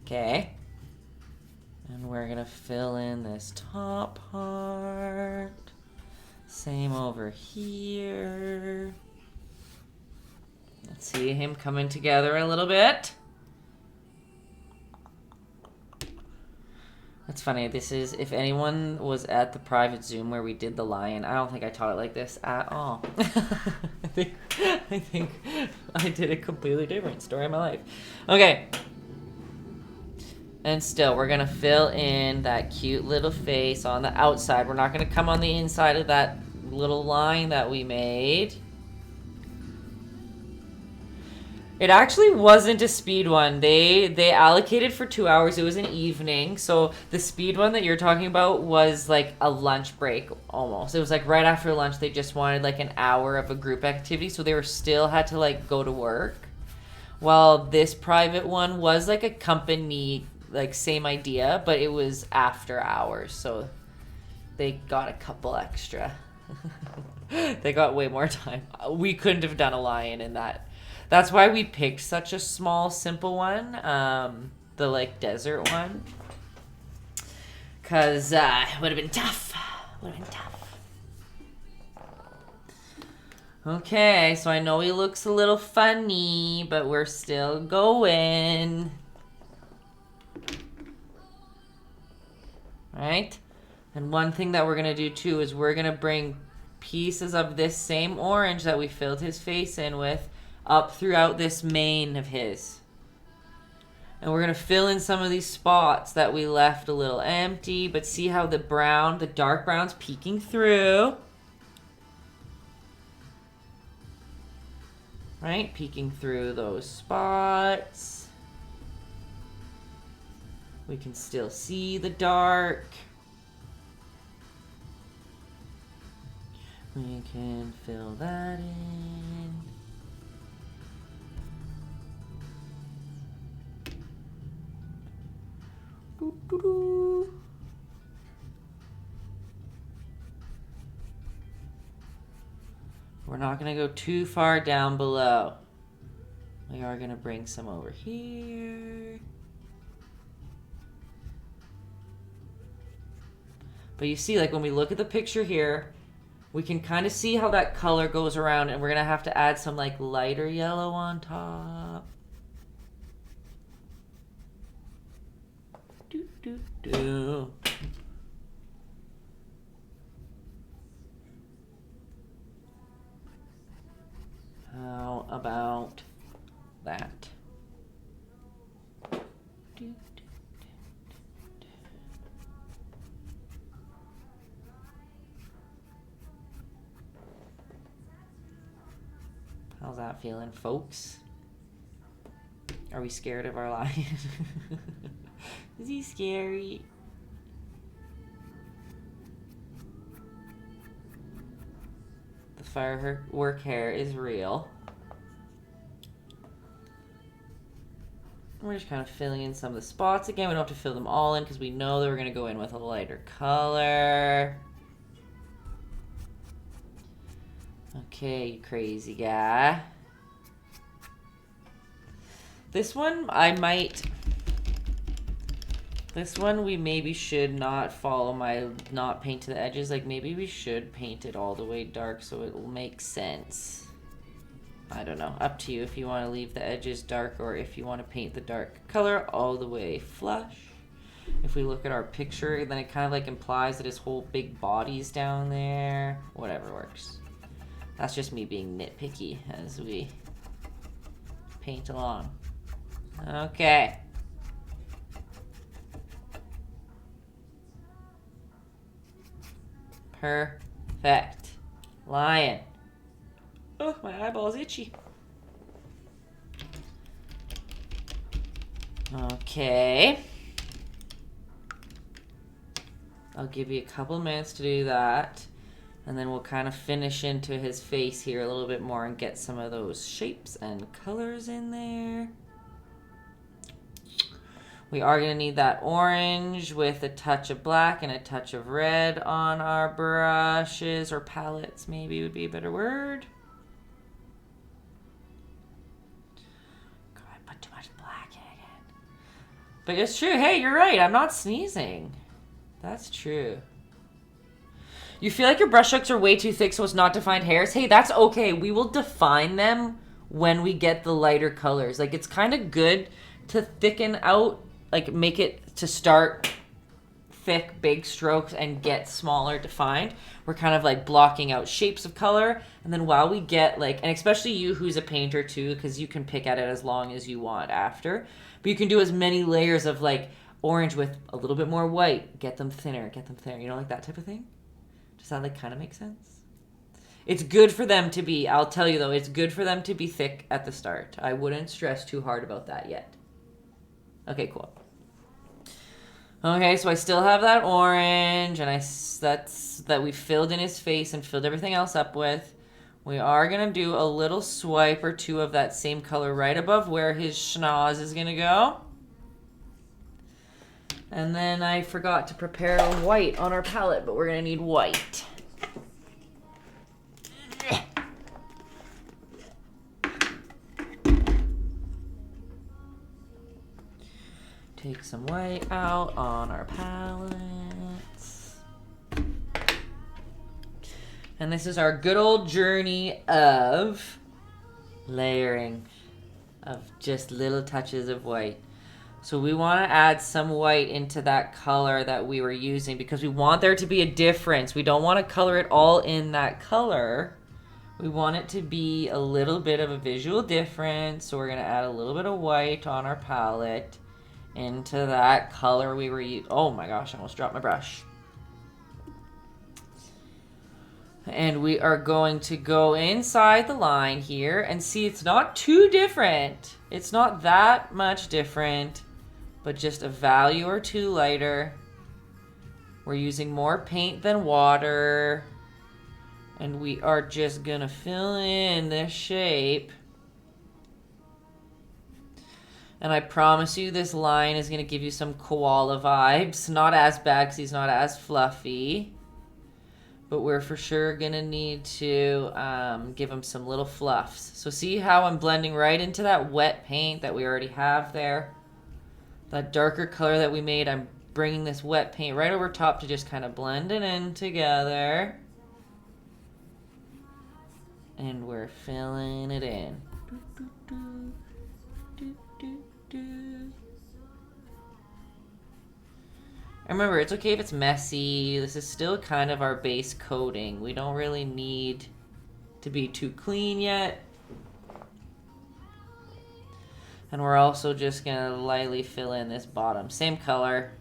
Okay. And we're gonna fill in this top part. Same over here. Let's see him coming together a little bit. That's funny. This is, if anyone was at the private Zoom where we did the lion, I don't think I taught it like this at all. I think I did a completely different story of my life. Okay. And still, we're going to fill in that cute little face on the outside. We're not going to come on the inside of that little line that we made. It actually wasn't a speed one. They allocated for 2 hours. It was an evening. So the speed one that you're talking about was like a lunch break almost. It was like right after lunch. They just wanted like an hour of a group activity. So they were still had to like go to work. While this private one was like a company, like same idea, but it was after hours. So they got a couple extra. They got way more time. We couldn't have done a lion in that. That's why we picked such a small, simple one, the like desert one, because it would have been tough. Okay, so I know he looks a little funny, but we're still going. Right? And one thing that we're going to do too is we're going to bring pieces of this same orange that we filled his face in with up throughout this mane of his. And we're going to fill in some of these spots that we left a little empty, but see how the brown, the dark brown's peeking through. Right? Peeking through those spots. We can still see the dark. We can fill that in. We're not going to go too far down below. We are going to bring some over here. But you see, like when we look at the picture here, we can kind of see how that color goes around, and we're going to have to add some like lighter yellow on top. Do. How about that? How's that feeling, folks? Are we scared of our lion? Is he scary? The firework hair is real. We're just kind of filling in some of the spots. Again, we don't have to fill them all in because we know that we're going to go in with a lighter color. Okay, you crazy guy. This one, this one we maybe should not follow my not paint to the edges. Like maybe we should paint it all the way dark so it will make sense. I don't know. Up to you if you want to leave the edges dark or if you want to paint the dark color all the way flush. If we look at our picture, then it kind of like implies that his whole big body's down there. Whatever works. That's just me being nitpicky as we paint along. Okay. Perfect. Lion. Oh, my eyeball's itchy. Okay. I'll give you a couple minutes to do that. And then we'll kind of finish into his face here a little bit more and get some of those shapes and colors in there. We are going to need that orange with a touch of black and a touch of red on our brushes, or palettes maybe would be a better word. God, I put too much black in again. But it's true. Hey, you're right. I'm not sneezing. That's true. You feel like your brush strokes are way too thick so it's not defined hairs? Hey, that's okay. We will define them when we get the lighter colors. Like, it's kind of good to thicken out, like make it to start thick, big strokes and get smaller defined. We're kind of like blocking out shapes of color. And then while we get like, and especially you who's a painter too, because you can pick at it as long as you want after. But you can do as many layers of like orange with a little bit more white. Get them thinner, you know, like that type of thing. Does that like kind of make sense? It's good for them to be, I'll tell you though, it's good for them to be thick at the start. I wouldn't stress too hard about that yet. Okay, cool. Okay, so I still have that orange, and that's that we filled in his face and filled everything else up with. We are going to do a little swipe or two of that same color right above where his schnoz is going to go. And then I forgot to prepare white on our palette, but we're going to need white. Take some white out on our palettes. And this is our good old journey of layering, of just little touches of white. So we want to add some white into that color that we were using because we want there to be a difference. We don't want to color it all in that color. We want it to be a little bit of a visual difference. So we're going to add a little bit of white on our palette into that color we were using. Oh my gosh, I almost dropped my brush. And we are going to go inside the line here and see it's not too different. It's not that much different, but just a value or two lighter. We're using more paint than water. And we are just gonna fill in this shape. And I promise you this line is going to give you some koala vibes. Not as bad because he's not as fluffy. But we're for sure going to need to give him some little fluffs. So see how I'm blending right into that wet paint that we already have there? That darker color that we made, I'm bringing this wet paint right over top to just kind of blend it in together. And we're filling it in. Remember, it's okay if it's messy. This is still kind of our base coating. We don't really need to be too clean yet. And we're also just gonna lightly fill in this bottom. Same color.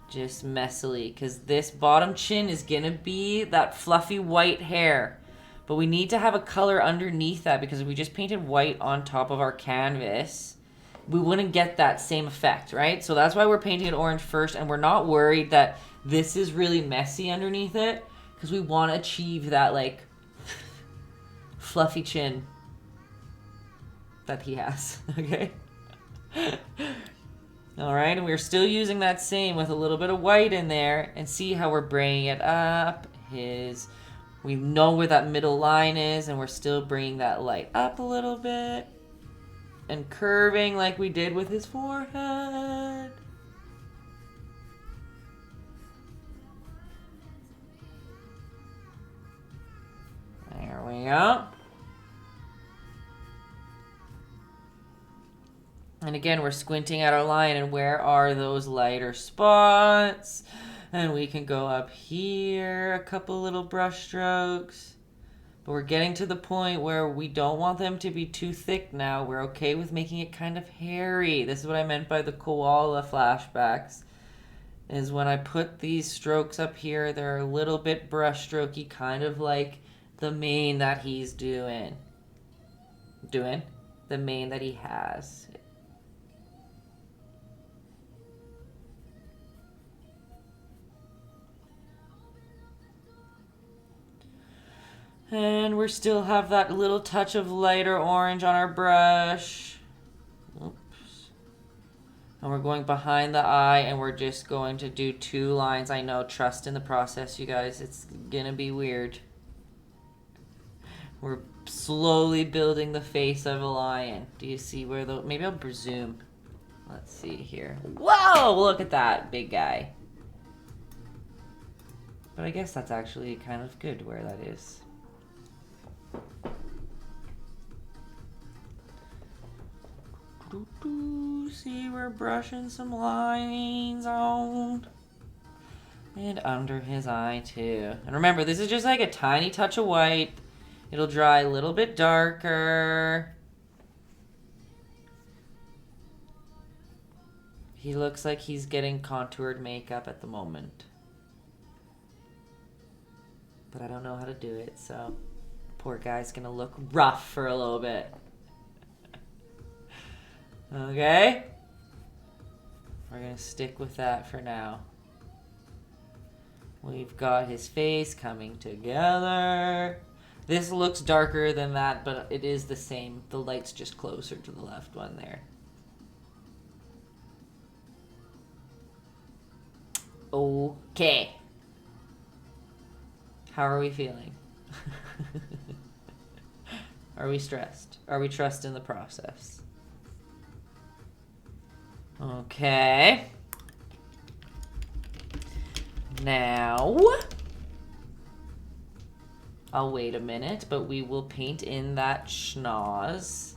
Just messily, because this bottom chin is gonna be that fluffy white hair. But we need to have a color underneath that because if we just painted white on top of our canvas, we wouldn't get that same effect, right? So that's why we're painting it orange first, and we're not worried that this is really messy underneath it because we want to achieve that like fluffy chin that he has, okay? All right, and we're still using that same with a little bit of white in there, and see how we're bringing it up. We know where that middle line is, and we're still bringing that light up a little bit. And curving like we did with his forehead. There we go. And again, we're squinting at our line, and where are those lighter spots? And we can go up here, a couple little brush strokes. But we're getting to the point where we don't want them to be too thick now. We're okay with making it kind of hairy. This is what I meant by the koala flashbacks. Is when I put these strokes up here, they're a little bit brush strokey, kind of like the mane that he's doing. The mane that he has. And we still have that little touch of lighter orange on our brush. Oops. And we're going behind the eye, and we're just going to do 2 lines. I know, trust in the process, you guys. It's gonna be weird. We're slowly building the face of a lion. Do you see where the... Maybe I'll zoom. Let's see here. Whoa! Look at that big guy. But I guess that's actually kind of good where that is. See, we're brushing some lines on. And under his eye, too. And remember, this is just like a tiny touch of white. It'll dry a little bit darker. He looks like he's getting contoured makeup at the moment. But I don't know how to do it, so poor guy's gonna look rough for a little bit. Okay? We're gonna stick with that for now. We've got his face coming together. This looks darker than that, but it is the same. The light's just closer to the left one there. Okay. How are we feeling? Are we stressed? Are we trusting the process? Okay. Now, I'll wait a minute, but we will paint in that schnoz.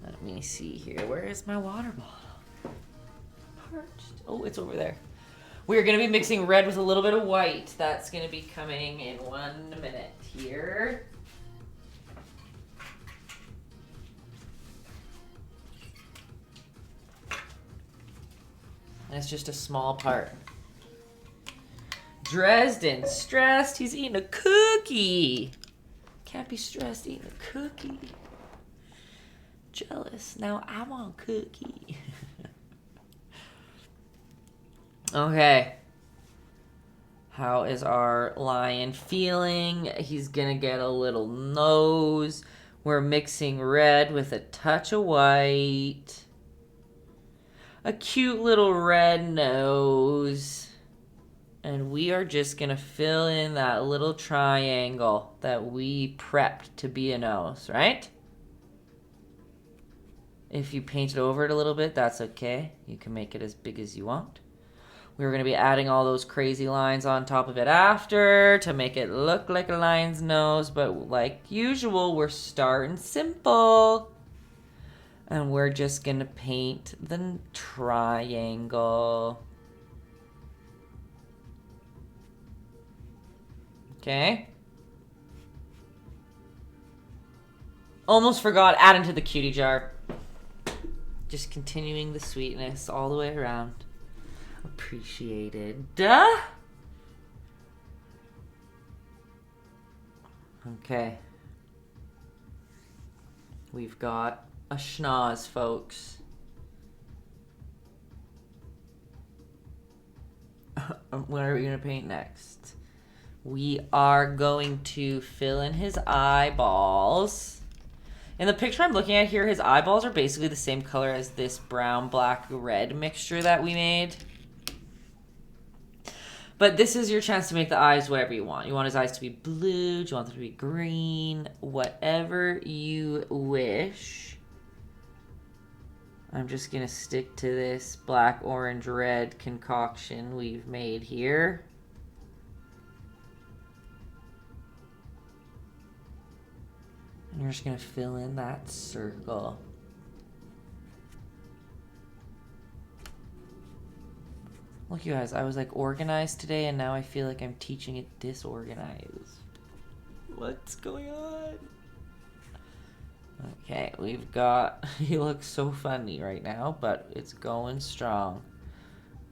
Let me see here. Where is my water bottle? Parched. Oh, it's over there. We're going to be mixing red with a little bit of white. That's going to be coming in 1 minute here. And it's just a small part. Dresden, stressed. He's eating a cookie. Can't be stressed eating a cookie. Jealous. Now I want cookie. Okay. How is our lion feeling? He's gonna get a little nose. We're mixing red with a touch of white. A cute little red nose. And we are just gonna fill in that little triangle that we prepped to be a nose, right? If you paint it over it a little bit, that's okay. You can make it as big as you want. We're going to be adding all those crazy lines on top of it after to make it look like a lion's nose. But like usual, we're starting simple. And we're just going to paint the triangle. Okay. Almost forgot adding to the cutie jar. Just continuing the sweetness all the way around. Appreciated. Okay. We've got a schnoz, folks. What are we going to paint next? We are going to fill in his eyeballs. In the picture I'm looking at here, his eyeballs are basically the same color as this brown, black, red mixture that we made. But this is your chance to make the eyes whatever you want. You want his eyes to be blue, do you want them to be green, whatever you wish. I'm just going to stick to this black, orange, red concoction we've made here. And you're just going to fill in that circle. Look, you guys, I was like organized today, and now I feel like I'm teaching it disorganized. What's going on? Okay, we've got... He looks so funny right now, but it's going strong.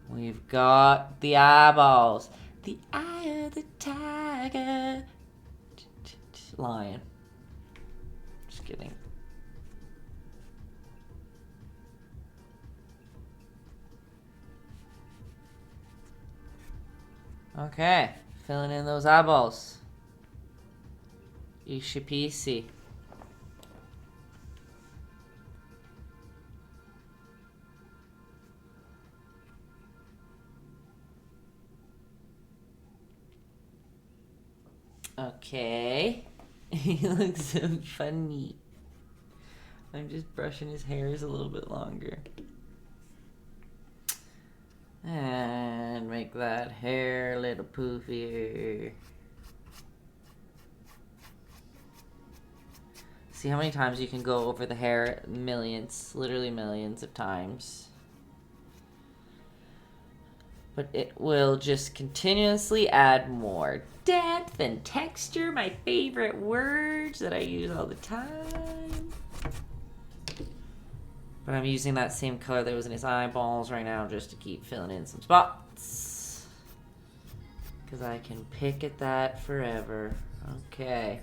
We've got the eyeballs. The eye of the tiger. Lion. Just kidding. Okay, filling in those eyeballs. Easy peasy. Okay. He looks so funny. I'm just brushing his hairs a little bit longer. And make that hair a little poofier. See how many times you can go over the hair? Millions, literally millions of times. But it will just continuously add more depth and texture, my favorite words that I use all the time. But I'm using that same color that was in his eyeballs right now just to keep filling in some spots. Because I can pick at that forever. Okay.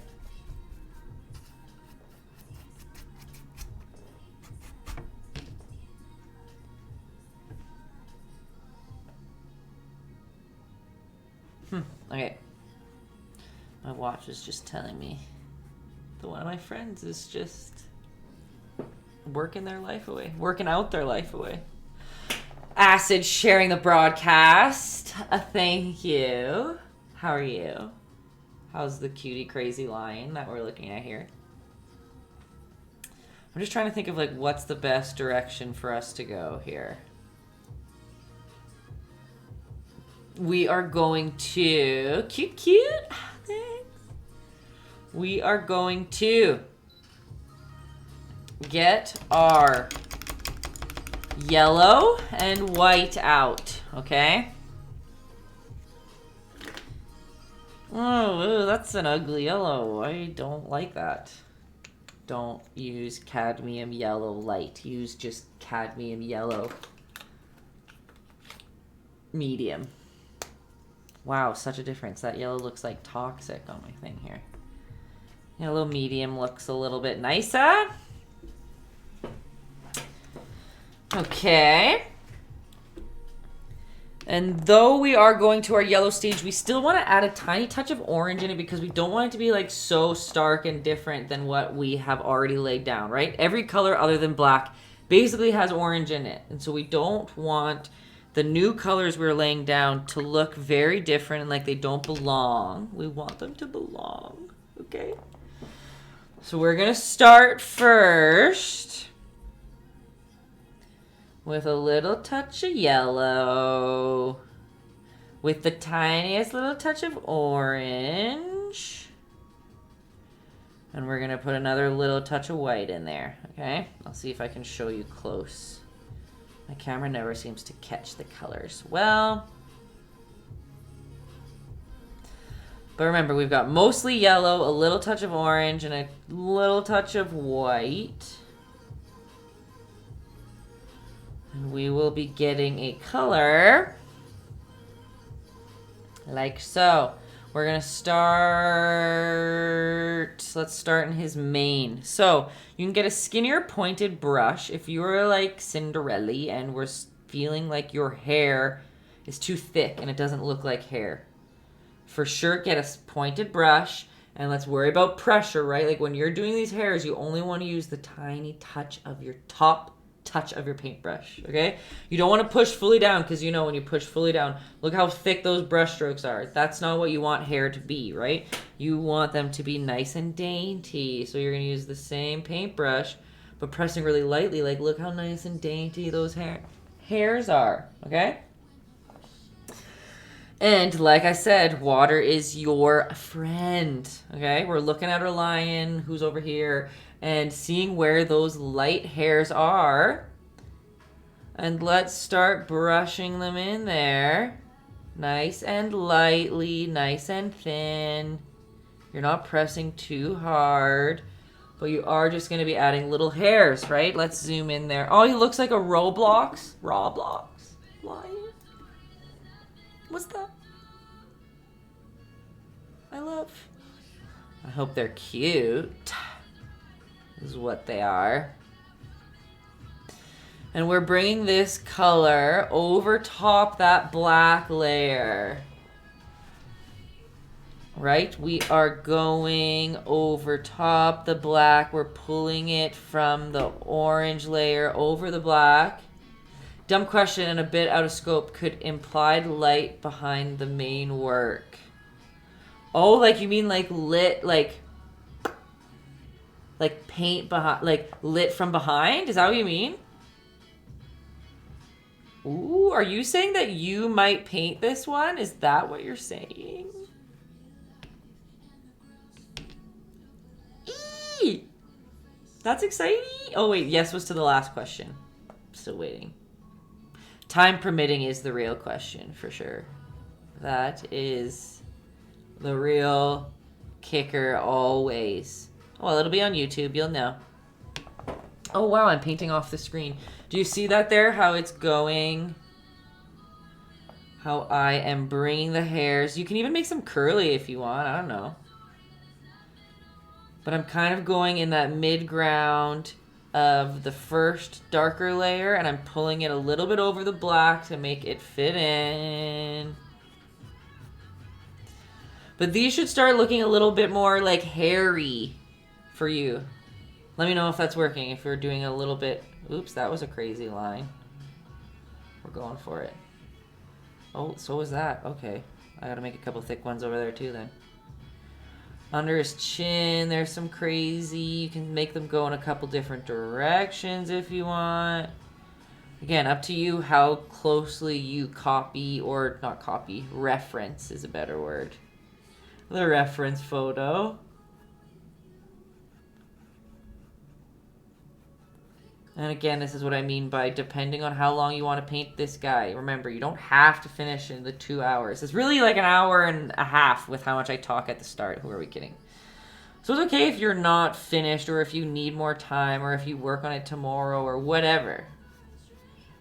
Okay. My watch is just telling me that one of my friends is just working their life away. Working out their life away. Acid sharing the broadcast. Thank you. How are you? How's the cutie crazy line that we're looking at here? I'm just trying to think of like what's the best direction for us to go here. We are going to cute. Thanks. We are going to get our yellow and white out, okay? Oh, that's an ugly yellow. I don't like that. Don't use cadmium yellow light. Use just cadmium yellow medium. Wow, such a difference. That yellow looks like toxic on my thing here. Yellow medium looks a little bit nicer. Okay. And though we are going to our yellow stage, we still want to add a tiny touch of orange in it because we don't want it to be like so stark and different than what we have already laid down, right? Every color other than black basically has orange in it. And so we don't want the new colors we're laying down to look very different and like they don't belong. We want them to belong, okay? So we're going to start first with a little touch of yellow, with the tiniest little touch of orange, and we're going to put another little touch of white in there, okay? I'll see if I can show you close. My camera never seems to catch the colors well. But remember, we've got mostly yellow, a little touch of orange, and a little touch of white. And we will be getting a color like so. We're going to start, let's start in his mane. So you can get a skinnier pointed brush if you're like Cinderella and we're feeling like your hair is too thick and it doesn't look like hair. For sure, get a pointed brush and let's worry about pressure, right? Like when you're doing these hairs, you only want to use the tiny touch of your top touch of your paintbrush, okay? You don't want to push fully down because you know when you push fully down, look how thick those brush strokes are. That's not what you want hair to be, right? You want them to be nice and dainty. So you're going to use the same paintbrush, but pressing really lightly. Like look how nice and dainty those hairs are, okay? And like I said, water is your friend, okay? We're looking at our lion who's over here and seeing where those light hairs are. And let's start brushing them in there. Nice and lightly, nice and thin. You're not pressing too hard, but you are just going to be adding little hairs, right? Let's zoom in there. Oh, he looks like a Roblox lion. What's that? I hope they're cute. Is what they are. And we're bringing this color over top that black layer. right? We are going over top the black. We're pulling it from the orange layer over the black. Dumb question and a bit out of scope. Could implied light behind the main work? Oh, like you mean like lit, like paint behind, like lit from behind? Is that what you mean? Ooh, are you saying that you might paint this one? Is that what you're saying? Eee! That's exciting. Oh wait, yes was to the last question. Still waiting. Time permitting is the real question for sure. That is the real kicker always. Well, it'll be on YouTube. You'll know. Oh, wow. I'm painting off the screen. Do you see that there? How it's going? How I am bringing the hairs. You can even make some curly if you want. I don't know. But I'm kind of going in that mid-ground of the first darker layer, and I'm pulling it a little bit over the black to make it fit in. But these should start looking a little bit more like hairy for you. Let me know if that's working, if you're doing a little bit... Oops, that was a crazy line. We're going for it. Oh, so was that. Okay. I gotta make a couple thick ones over there too then. Under his chin, there's some crazy. You can make them go in a couple different directions if you want. Again, up to you how closely you copy, or not copy, reference is a better word. The reference photo. And again, this is what I mean by depending on how long you want to paint this guy. Remember, you don't have to finish in the 2 hours. It's really like an hour and a half with how much I talk at the start. Who are we kidding? So it's okay if you're not finished, or if you need more time, or if you work on it tomorrow or whatever.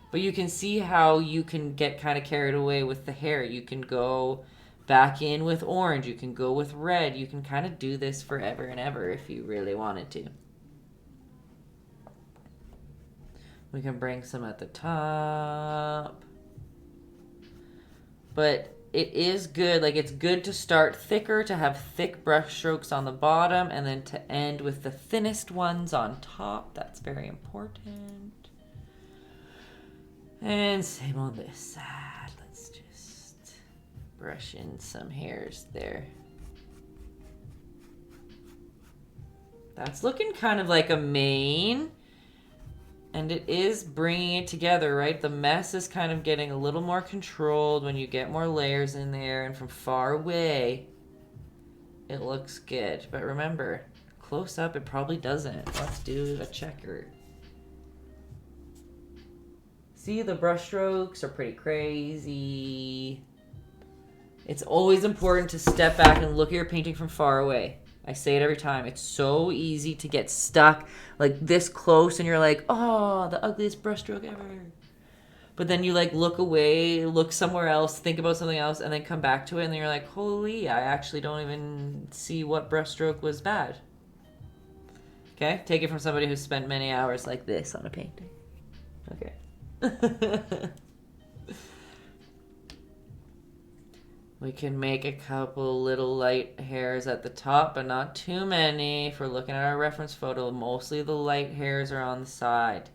But you can see how you can get kind of carried away with the hair. You can go back in with orange. You can go with red. You can kind of do this forever and ever if you really wanted to. We can bring some at the top. But it is good. Like, it's good to start thicker, to have thick brush strokes on the bottom, and then to end with the thinnest ones on top. That's very important. And same on this side. Let's just brush in some hairs there. That's looking kind of like a mane. And it is bringing it together, right? The mess is kind of getting a little more controlled when you get more layers in there. And from far away, it looks good. But remember, close up, it probably doesn't. Let's do a checker. See, the brush strokes are pretty crazy. It's always important to step back and look at your painting from far away. I say it every time. It's so easy to get stuck like this close and you're like, oh, the ugliest brushstroke ever. But then you like look away, look somewhere else, think about something else, and then come back to it, and then you're like, holy, I actually don't even see what brushstroke was bad. Okay? Take it from somebody who's spent many hours like this on a painting. Okay. We can make a couple little light hairs at the top, but not too many. If we're looking at our reference photo, mostly the light hairs are on the side.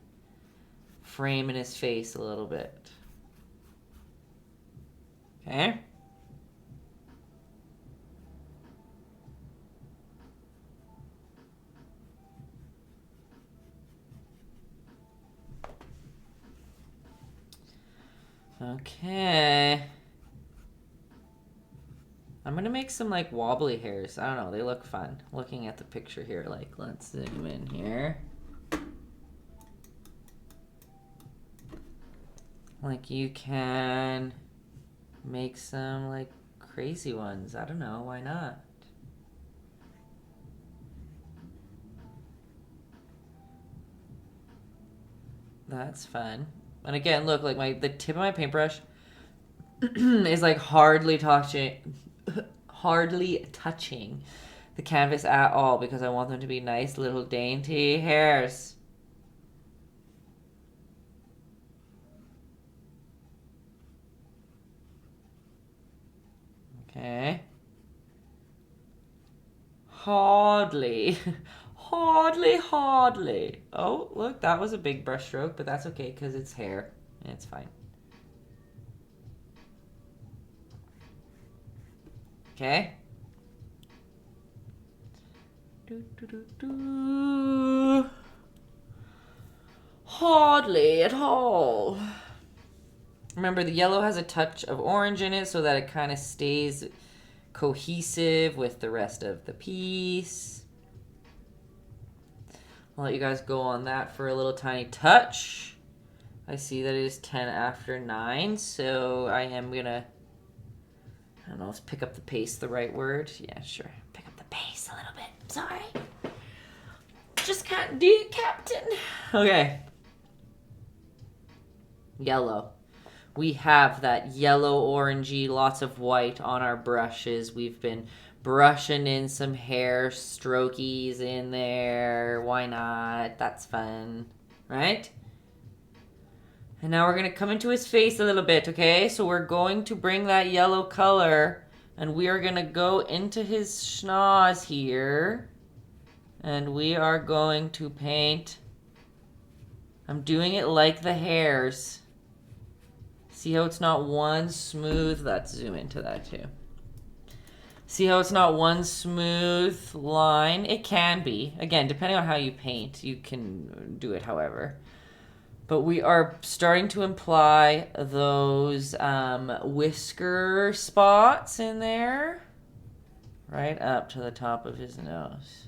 Framing his face a little bit. Okay? Okay. I'm gonna make some like wobbly hairs. I don't know, they look fun. Looking at the picture here, like let's zoom in here. Like you can make some like crazy ones. I don't know, why not? That's fun. And again, look, like the tip of my paintbrush is like hardly touching the canvas at all because I want them to be nice little dainty hairs. Okay. Hardly. Hardly, hardly. Oh, look, that was a big brush stroke, but that's okay because it's hair. It's fine. Okay. Hardly at all. Remember, the yellow has a touch of orange in it so that it kind of stays cohesive with the rest of the piece. I'll let you guys go on that for a little tiny touch. I see that it is 10 after 9, so I am gonna, I don't know, let's pick up the pace, the right word? Yeah, sure. Pick up the pace a little bit. Sorry. Just can't do it, Captain. Okay. Yellow. We have that yellow orangey, lots of white on our brushes. We've been brushing in some hair strokies in there. Why not? That's fun, right? And now we're going to come into his face a little bit, okay? So we're going to bring that yellow color and we are going to go into his schnoz here. And we are going to paint. I'm doing it like the hairs. See how it's not one smooth, let's zoom into that too. See how it's not one smooth line? It can be. Again, depending on how you paint, you can do it however. But we are starting to imply those whisker spots in there. Right up to the top of his nose.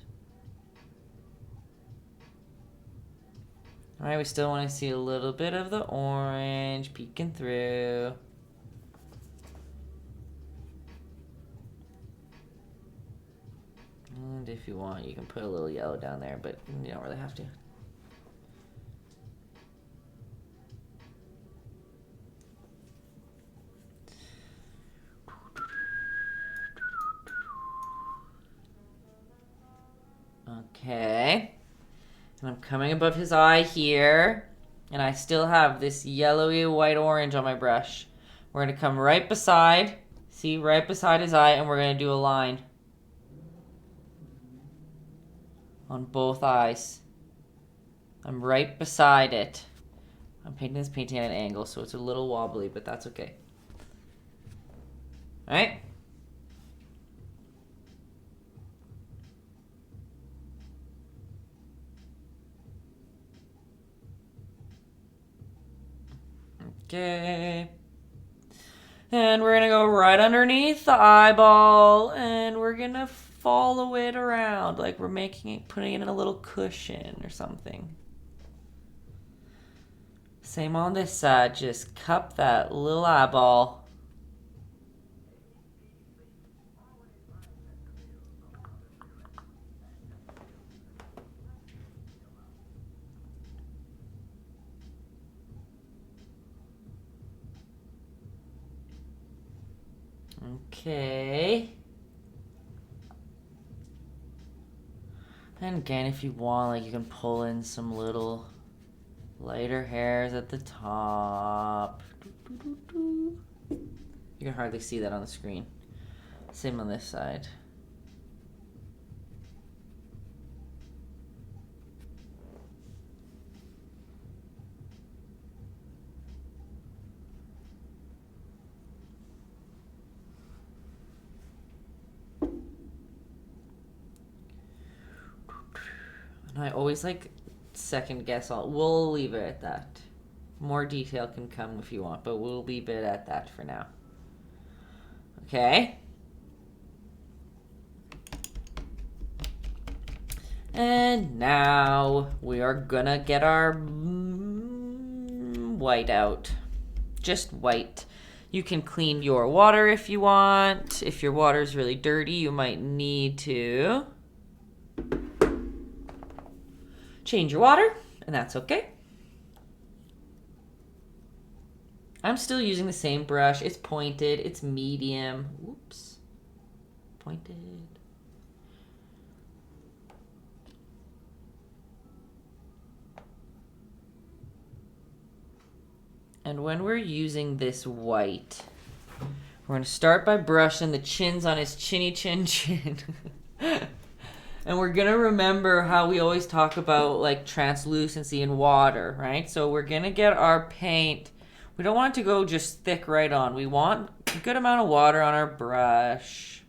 All right, we still want to see a little bit of the orange peeking through. And if you want, you can put a little yellow down there, but you don't really have to. Okay. And I'm coming above his eye here. And I still have this yellowy white orange on my brush. We're going to come right beside, see, right beside his eye, and we're going to do a line. On both eyes. I'm right beside it. I'm painting this painting at an angle, so it's a little wobbly, but that's okay. Alright? Okay. And we're gonna go right underneath the eyeball and we're gonna follow it around like we're making it, putting it in a little cushion or something. Same on this side, just cup that little eyeball. Okay. And again, if you want, like, you can pull in some little lighter hairs at the top. You can hardly see that on the screen. Same on this side. And I always like second guess all. We'll leave it at that. More detail can come if you want, but we'll leave it at that for now. Okay. And now we are gonna get our white out. Just white. You can clean your water if you want. If your water is really dirty, you might need to change your water, and that's okay. I'm still using the same brush. It's pointed, it's medium. Whoops. Pointed. And when we're using this white, we're going to start by brushing the chins on his chinny chin chin. And we're going to remember how we always talk about like translucency in water, right? So we're going to get our paint. We don't want it to go just thick right on. We want a good amount of water on our brush.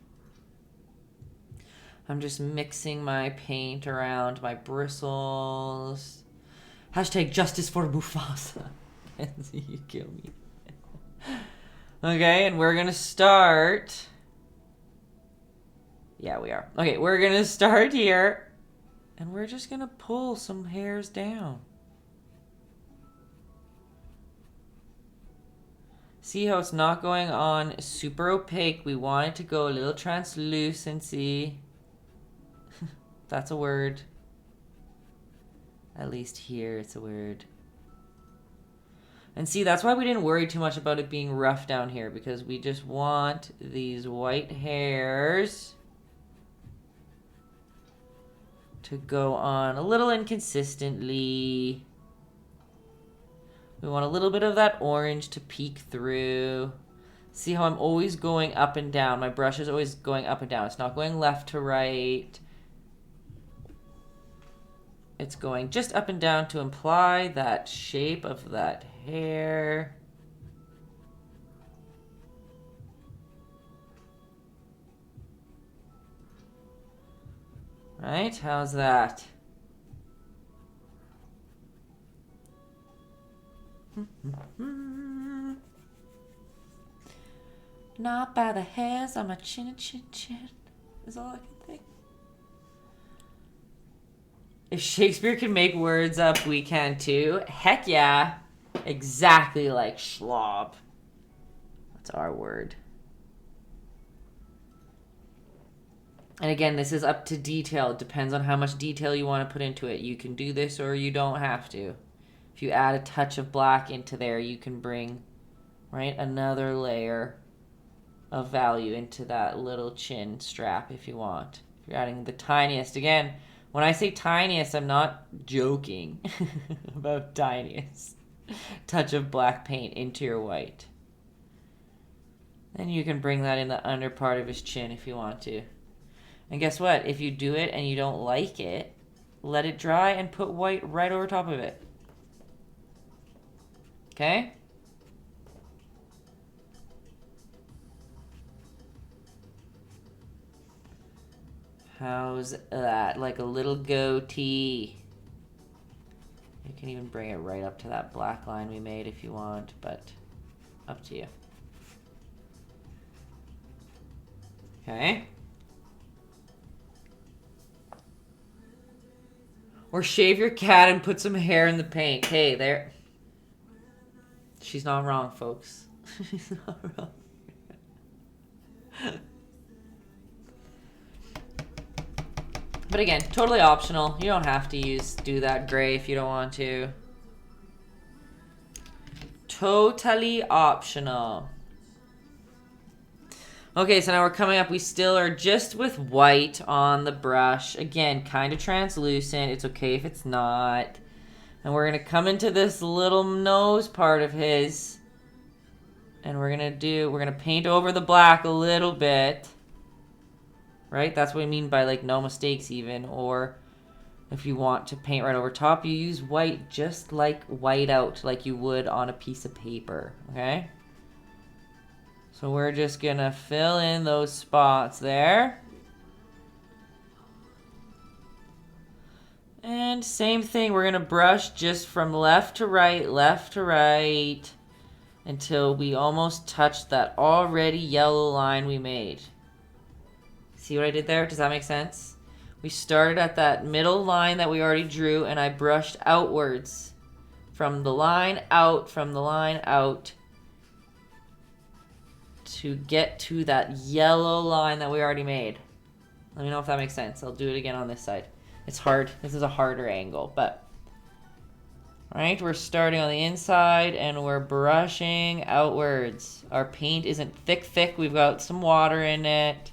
I'm just mixing my paint around my bristles. Hashtag justice for Mufasa. You kill me. Okay, and we're going to start... Yeah, we are. Okay, we're going to start here. And we're just going to pull some hairs down. See how it's not going on super opaque. We want it to go a little translucency. That's a word. At least here it's a word. And see, that's why we didn't worry too much about it being rough down here, because we just want these white hairs to go on a little inconsistently. We want a little bit of that orange to peek through. See how I'm always going up and down. My brush is always going up and down. It's not going left to right. It's going just up and down to imply that shape of that hair. Right? How's that? Not by the hairs on my chin and chin chin is all I can think. If Shakespeare can make words up, we can too. Heck yeah. Exactly like schlob. That's our word. And again, this is up to detail. It depends on how much detail you want to put into it. You can do this or you don't have to. If you add a touch of black into there, you can bring, right, another layer of value into that little chin strap if you want. If you're adding the tiniest, again, when I say tiniest, I'm not joking about tiniest touch of black paint into your white. Then you can bring that in the under part of his chin if you want to. And guess what? If you do it and you don't like it, let it dry and put white right over top of it. Okay? How's that? Like a little goatee. You can even bring it right up to that black line we made if you want, but up to you. Okay? Or shave your cat and put some hair in the paint. Hey, there. She's not wrong, folks. She's not wrong. But again, totally optional. You don't have to do that gray if you don't want to. Totally optional. Okay, so now we're coming up. We still are just with white on the brush. Again, kind of translucent. It's okay if it's not. And we're going to come into this little nose part of his. And we're going to paint over the black a little bit. Right? That's what I mean by like no mistakes even. Or if you want to paint right over top, you use white just like white out like you would on a piece of paper. Okay? So we're just going to fill in those spots there. And same thing, we're going to brush just from left to right, until we almost touch that already yellow line we made. See what I did there? Does that make sense? We started at that middle line that we already drew, and I brushed outwards. From the line out, to get to that yellow line that we already made. Let me know if that makes sense. I'll do it again on this side. It's hard. This is a harder angle, but... Alright, we're starting on the inside and we're brushing outwards. Our paint isn't thick. We've got some water in it.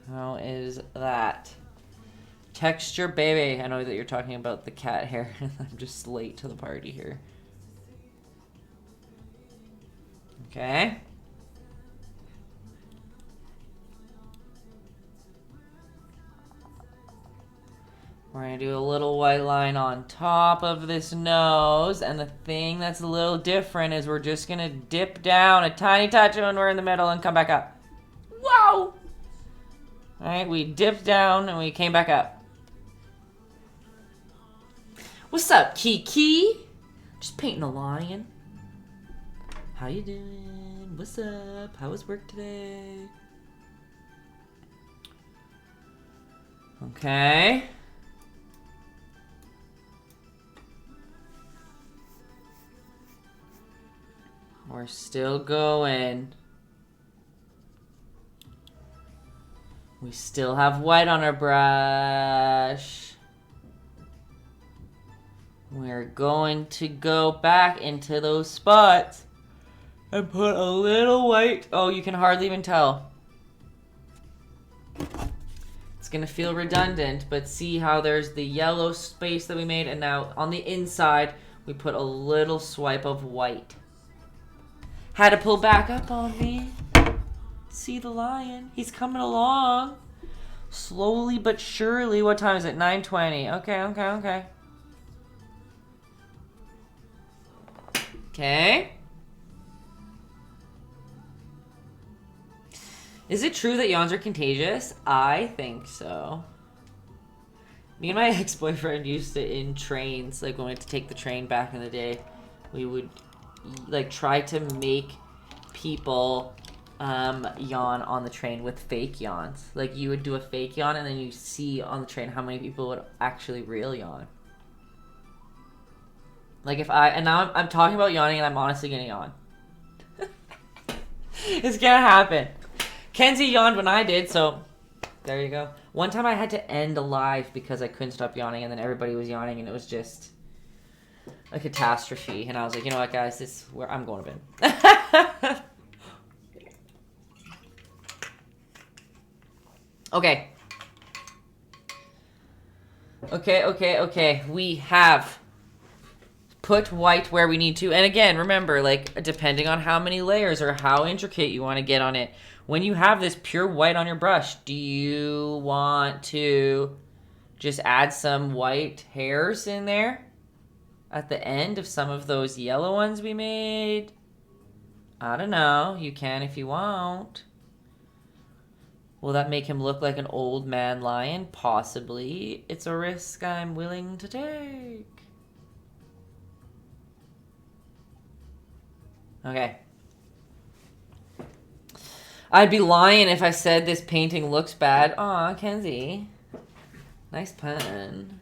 How is that? Texture, baby. I know that you're talking about the cat hair. I'm just late to the party here. Okay. We're going to do a little white line on top of this nose. And the thing that's a little different is we're just going to dip down a tiny touch when we're in the middle and come back up. Whoa! All right, we dipped down and we came back up. What's up, Kiki? Just painting a lion. How you doing? What's up? How was work today? Okay. We're still going. We still have white on our brush. We're going to go back into those spots and put a little white. Oh, you can hardly even tell. It's going to feel redundant, but see how there's the yellow space that we made, and now on the inside, we put a little swipe of white. Had to pull back up on me. See the lion? He's coming along. Slowly but surely. What time is it? 9:20. Okay. Okay. Is it true that yawns are contagious? I think so. Me and my ex-boyfriend used to, in trains, like when we had to take the train back in the day, we would like try to make people yawn on the train with fake yawns. Like you would do a fake yawn and then you see on the train how many people would actually real yawn. Like if and now I'm talking about yawning and I'm honestly gonna yawn. It's gonna happen. Kenzie yawned when I did, so there you go. One time I had to end a live because I couldn't stop yawning and then everybody was yawning and it was just a catastrophe. And I was like, you know what, guys, this is where I'm going to bed. Okay. Okay. We have put white where we need to. And again, remember, like, depending on how many layers or how intricate you want to get on it, when you have this pure white on your brush, do you want to just add some white hairs in there at the end of some of those yellow ones we made? I don't know. You can if you want. Will that make him look like an old man lion? Possibly. It's a risk I'm willing to take. Okay. I'd be lying if I said this painting looks bad. Aw, Kenzie. Nice pun.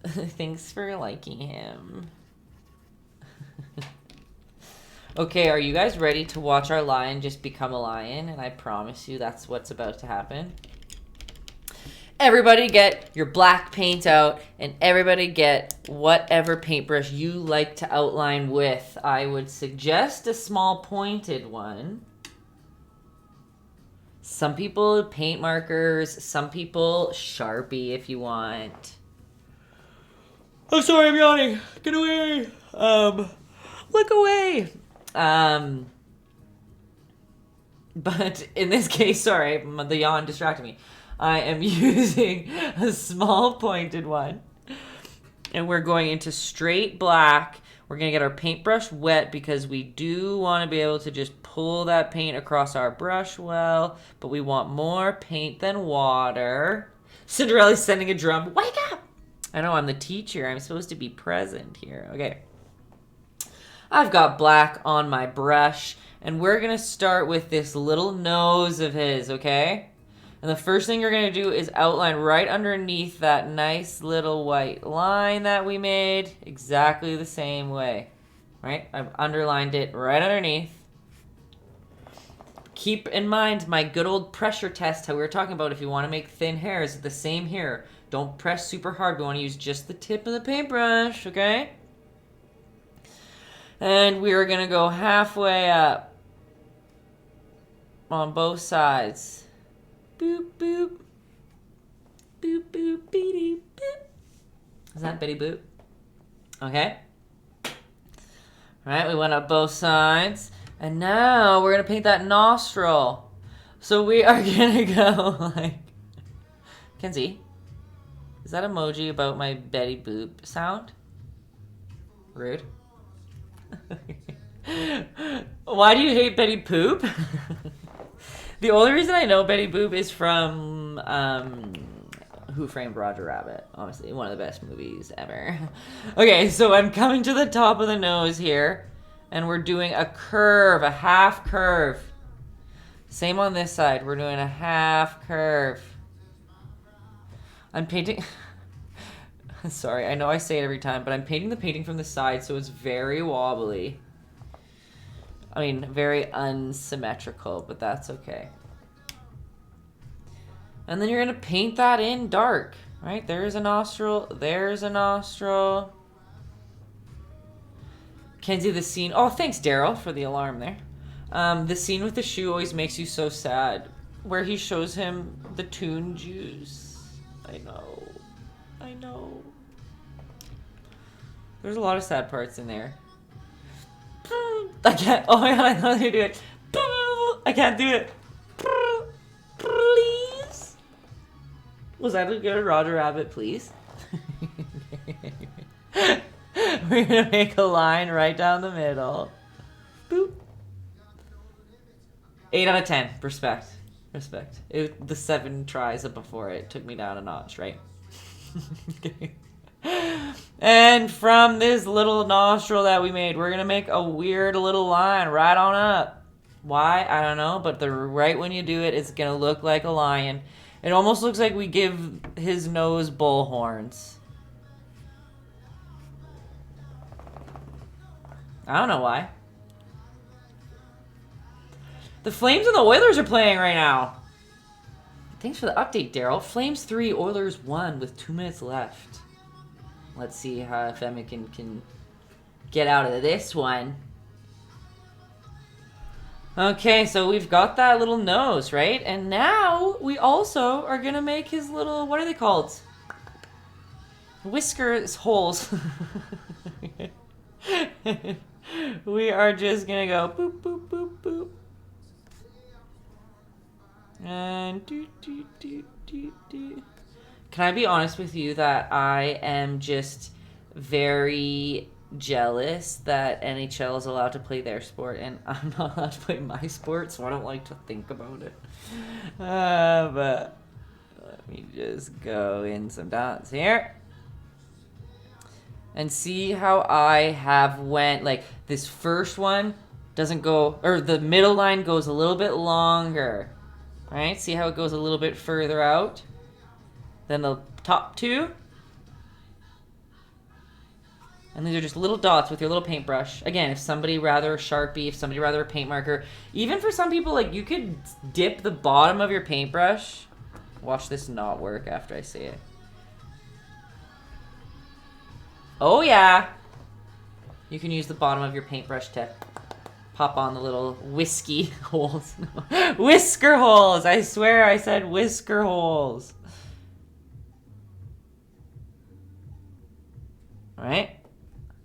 Thanks for liking him. Okay, are you guys ready to watch our lion just become a lion? And I promise you that's what's about to happen. Everybody get your black paint out and everybody get whatever paintbrush you like to outline with. I would suggest a small pointed one. Some people paint markers, some people Sharpie if you want. I'm sorry, I'm yawning. Get away. Look away. But in this case, sorry, the yawn distracted me. I am using a small pointed one. And we're going into straight black. We're going to get our paintbrush wet because we do want to be able to just pull that paint across our brush well. But we want more paint than water. Cinderella's sending a drum. Wake up! I know, I'm the teacher. I'm supposed to be present here. Okay. I've got black on my brush. And we're going to start with this little nose of his, okay? And the first thing you're going to do is outline right underneath that nice little white line that we made exactly the same way. Right? I've underlined it right underneath. Keep in mind my good old pressure test, how we were talking about if you want to make thin hairs, the same here. Don't press super hard. We want to use just the tip of the paintbrush, okay? And we're going to go halfway up on both sides. Boop, boop. Boop, boop, beady, boop. Is that Betty Boop? Okay. Right, we went up both sides. And now we're going to paint that nostril. So we are going to go like... Kenzie, is that emoji about my Betty Boop sound? Rude. Why do you hate Betty Poop? The only reason I know Betty Boop is from Who Framed Roger Rabbit. Honestly, one of the best movies ever. Okay, so I'm coming to the top of the nose here. And we're doing a curve, a half curve. Same on this side. We're doing a half curve. I'm painting... Sorry, I know I say it every time, but I'm painting the painting from the side, so it's very wobbly. I mean, very unsymmetrical, but that's okay. And then you're going to paint that in dark, right? There's a nostril. There's a nostril. Kenzie, the scene... Oh, thanks, Daryl, for the alarm there. The scene with the shoe always makes you so sad, where he shows him the tune juice. I know. I know. There's a lot of sad parts in there. I can't... Oh my god, I thought you do it. I can't do it. Please? Was that a good Roger Rabbit, please? We're gonna make a line right down the middle. Boop. 8 out of 10. Respect. Respect. The 7 tries before it took me down a notch, right? Okay. And from this little nostril that we made, we're gonna make a weird little line right on up. Why? I don't know, but right when you do it, it's gonna look like a lion. It almost looks like we give his nose bull horns. I don't know why. The Flames and the Oilers are playing right now. Thanks for the update, Daryl. Flames 3, Oilers 1 with 2 minutes left. Let's see how if Emma can get out of this one. Okay, so we've got that little nose, right? And now we also are going to make his little, what are they called? Whiskers holes. We are just going to go boop, boop, boop, boop. And do, do, do, do, do. Can I be honest with you that I am just very jealous that NHL is allowed to play their sport and I'm not allowed to play my sport, so I don't like to think about it. But let me just go in some dots here. And see how I have went, like this first one doesn't go, or the middle line goes a little bit longer. Right? See how it goes a little bit further out than the top two? And these are just little dots with your little paintbrush. Again, if somebody rather a Sharpie, if somebody rather a paint marker. Even for some people, like you could dip the bottom of your paintbrush. Watch this not work after I say it. Oh yeah! You can use the bottom of your paintbrush to pop on the little whiskey holes. Whisker holes! I swear I said whisker holes. Alright.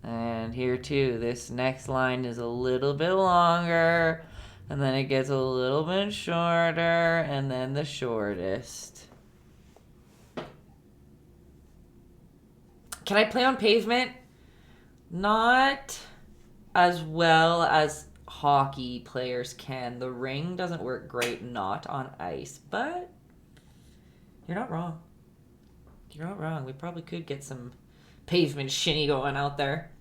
And here too, this next line is a little bit longer. And then it gets a little bit shorter. And then the shortest. Can I play on pavement? Not as well as hockey players can. The ring doesn't work great not on ice, but you're not wrong. You're not wrong. We probably could get some pavement shinny going out there.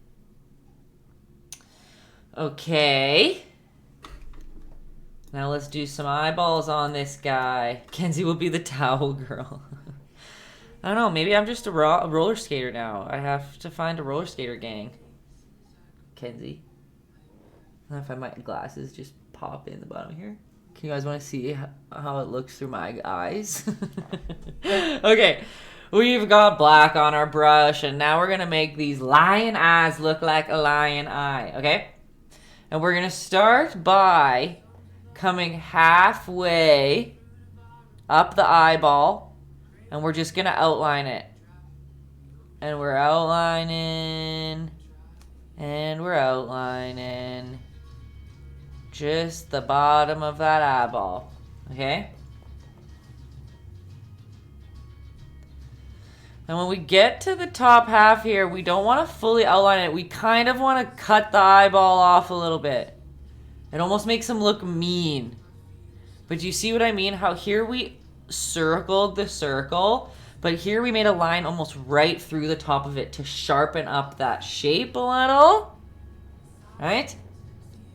Okay. Now let's do some eyeballs on this guy. Kenzie will be the towel girl. I don't know, maybe I'm just a roller skater now. I have to find a roller skater gang. Kenzie. I don't know if my glasses just pop in the bottom here. Can you guys want to see how it looks through my eyes? Okay, we've got black on our brush, and now we're going to make these lion eyes look like a lion eye, okay? And we're going to start by coming halfway up the eyeball. And we're just going to outline it. And we're outlining. And we're outlining just the bottom of that eyeball. Okay? And when we get to the top half here, we don't want to fully outline it. We kind of want to cut the eyeball off a little bit. It almost makes him look mean. But do you see what I mean? How here we circled the circle, but here we made a line almost right through the top of it to sharpen up that shape a little. Right?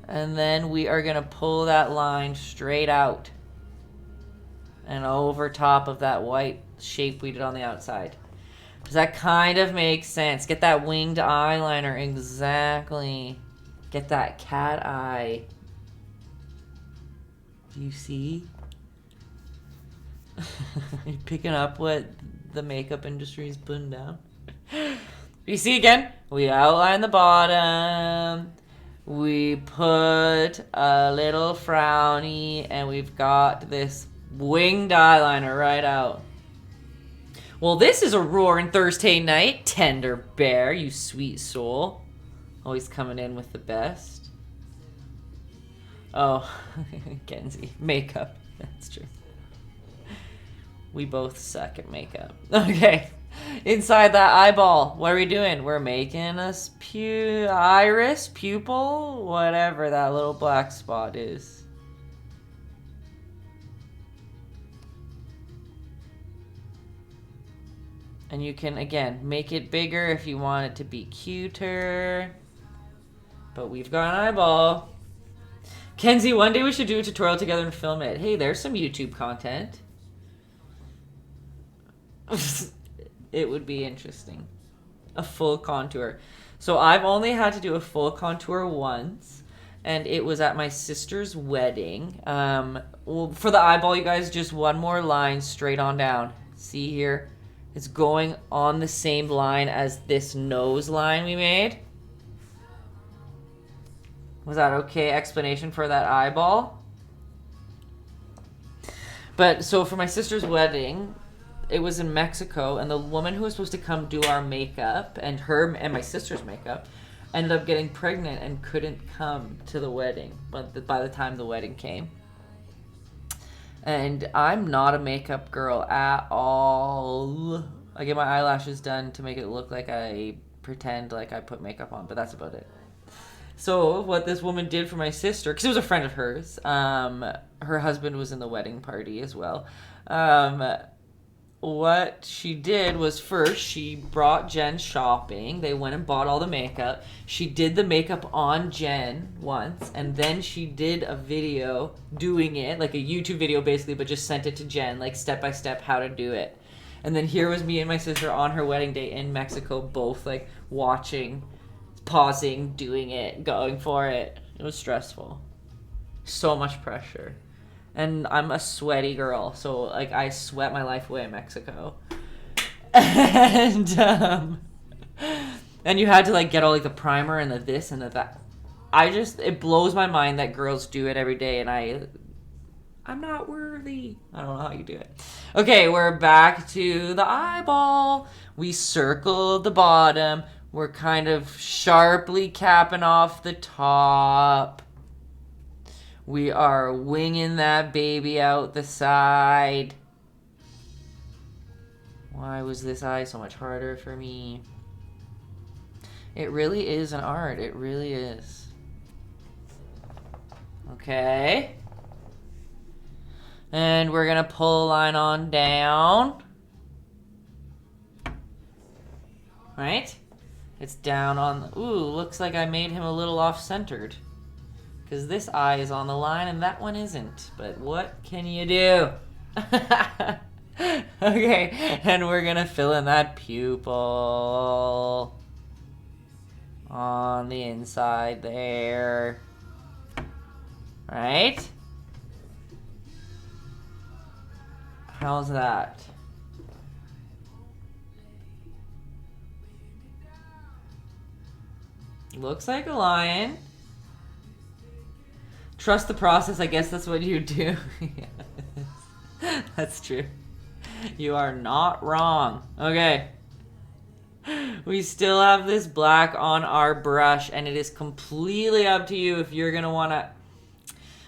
And then we are going to pull that line straight out and over top of that white shape we did on the outside. Does that kind of make sense? Get that winged eyeliner. Exactly. Get that cat eye. Do you see? You picking up what the makeup industry is putting down? You see again? We outline the bottom. We put a little frowny. And we've got this winged eyeliner right out. Well, this is a roaring Thursday night. Tender bear, you sweet soul. Always coming in with the best. Oh, Kenzie. Makeup. That's true. We both suck at makeup. Okay. Inside that eyeball, what are we doing? We're making a iris, pupil, whatever that little black spot is. And you can, again, make it bigger if you want it to be cuter. But we've got an eyeball. Kenzie, one day we should do a tutorial together and film it. Hey, there's some YouTube content. It would be interesting. A full contour. So I've only had to do a full contour once. And it was at my sister's wedding. Well, for the eyeball, you guys, just one more line straight on down. See here? It's going on the same line as this nose line we made. Was that okay explanation for that eyeball? But so for my sister's wedding, it was in Mexico, and the woman who was supposed to come do our makeup and her and my sister's makeup ended up getting pregnant and couldn't come to the wedding. But by the time the wedding came. And I'm not a makeup girl at all. I get my eyelashes done to make it look like I pretend like I put makeup on, but that's about it. So what this woman did for my sister, because it was a friend of hers, her husband was in the wedding party as well. What she did was first she brought Jen shopping. They went and bought all the makeup. She did the makeup on Jen once, and then she did a video doing it, like a YouTube video basically, but just sent it to Jen, like step by step how to do it. And then here was me and my sister on her wedding day in Mexico, both like watching, pausing, doing it, going for it. It was stressful. So much pressure. And I'm a sweaty girl, so like I sweat my life away in Mexico. And you had to like get all like the primer and the this and the that. It blows my mind that girls do it every day, and I'm not worthy. I don't know how you do it. Okay, we're back to the eyeball. We circled the bottom. We're kind of sharply capping off the top. We are winging that baby out the side. Why was this eye so much harder for me? It really is an art. It really is. Okay. And we're going to pull a line on down. Right? It's down on... Ooh, looks like I made him a little off-centered. Because this eye is on the line and that one isn't. But what can you do? Okay, and we're going to fill in that pupil on the inside there. Right? How's that? Looks like a lion. Trust the process, I guess that's what you do. Yes. That's true. You are not wrong. Okay. We still have this black on our brush, and it is completely up to you if you're gonna wanna...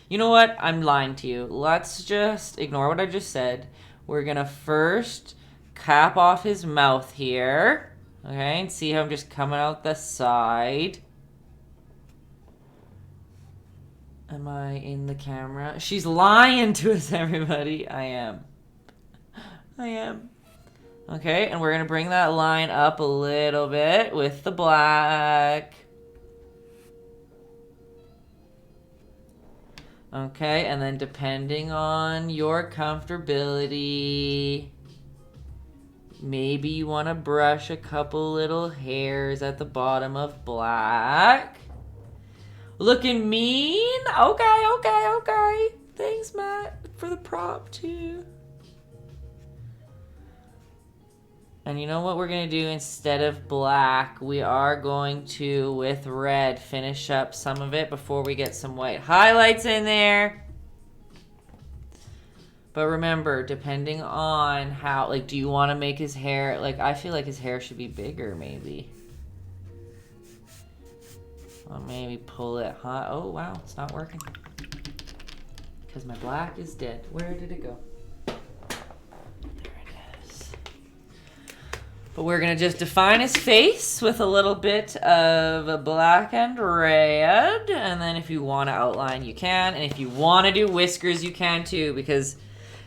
You know what? I'm lying to you. Let's just ignore what I just said. We're gonna first cap off his mouth here. Okay, and see how I'm just coming out the side. Am I in the camera? She's lying to us, everybody. I am. Okay, and we're going to bring that line up a little bit with the black. Okay, and then depending on your comfortability, maybe you want to brush a couple little hairs at the bottom of black. Looking mean? Okay. Thanks, Matt, for the prop, too. And you know what we're going to do instead of black? We are going to, with red, finish up some of it before we get some white highlights in there. But remember, depending on how, like, do you want to make his hair, like, I feel like his hair should be bigger, maybe. Or maybe pull it hot. Oh, wow, it's not working. Because my black is dead. Where did it go? But we're going to just define his face with a little bit of black and red. And then if you want to outline, you can. And if you want to do whiskers, you can too. Because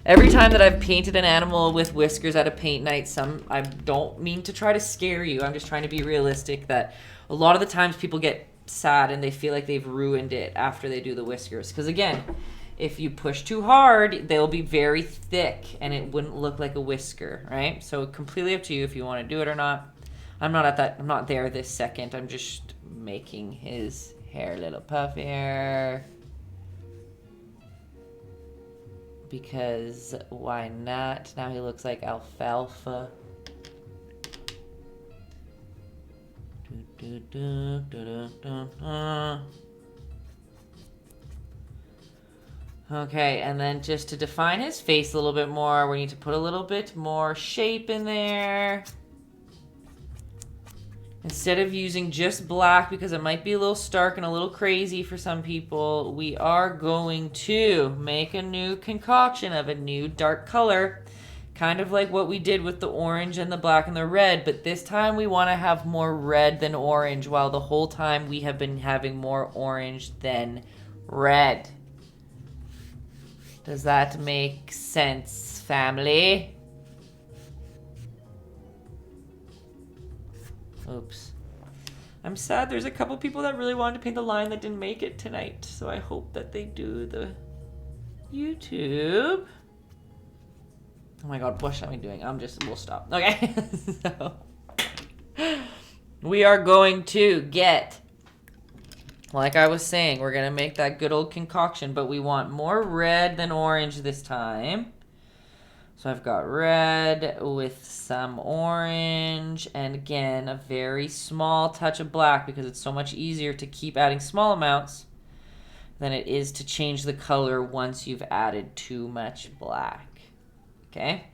every time that I've painted an animal with whiskers at a paint night, I don't mean to try to scare you. I'm just trying to be realistic that a lot of the times people get sad and they feel like they've ruined it after they do the whiskers. Because again, if you push too hard, they'll be very thick and it wouldn't look like a whisker, right? So completely up to you if you want to do it or not. I'm not there this second. I'm just making his hair a little puffier. Because why not? Now he looks like alfalfa. Okay, and then just to define his face a little bit more, we need to put a little bit more shape in there. Instead of using just black, because it might be a little stark and a little crazy for some people, we are going to make a new concoction of a new dark color. Kind of like what we did with the orange and the black and the red, but this time we want to have more red than orange, while the whole time we have been having more orange than red. Does that make sense, family? Oops. I'm sad there's a couple people that really wanted to paint the line that didn't make it tonight, so I hope that they do the YouTube. Oh my god, what should I be doing? We'll stop. Okay, so we are going to get, like I was saying, we're going to make that good old concoction, but we want more red than orange this time. So I've got red with some orange, and again, a very small touch of black, because it's so much easier to keep adding small amounts than it is to change the color once you've added too much black. Okay?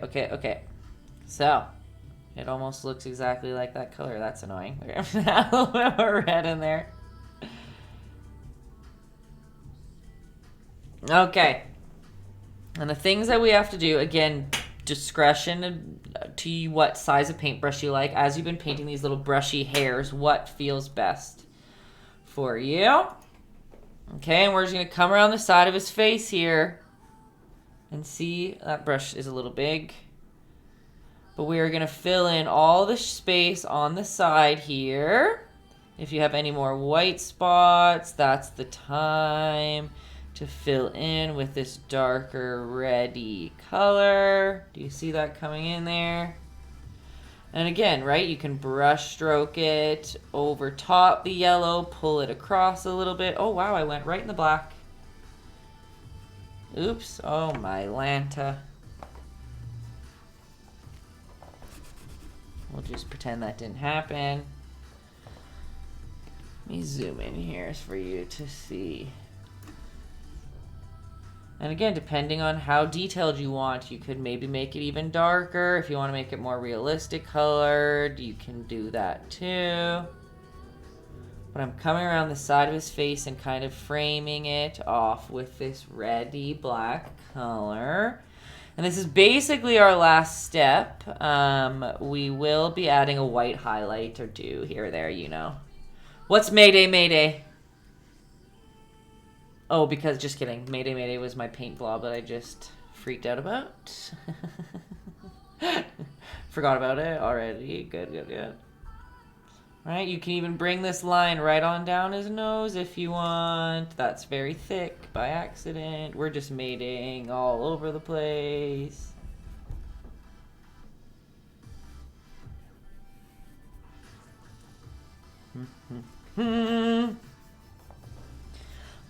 Okay. Okay. So, it almost looks exactly like that color. That's annoying. We're gonna add a little bit more red in there. Okay. And the things that we have to do, again, discretion to what size of paintbrush you like. As you've been painting these little brushy hairs, what feels best for you. Okay, and we're just going to come around the side of his face here. And see, that brush is a little big. But we are going to fill in all the space on the side here. If you have any more white spots, that's the time to fill in with this darker reddy color. Do you see that coming in there? And again, right, you can brush stroke it over top the yellow, pull it across a little bit. Oh wow, I went right in the black. Oops, oh my Lanta. We'll just pretend that didn't happen. Let me zoom in here for you to see. And again, depending on how detailed you want, you could maybe make it even darker. If you want to make it more realistic colored, you can do that too. But I'm coming around the side of his face and kind of framing it off with this reddy black color. And this is basically our last step. We will be adding a white highlight or two here or there, you know. What's Mayday, Mayday? Oh, because, just kidding. Mayday, Mayday was my paint blob that I just freaked out about. Forgot about it already. Good, good, good. Right, you can even bring this line right on down his nose if you want. That's very thick by accident. We're just mating all over the place. But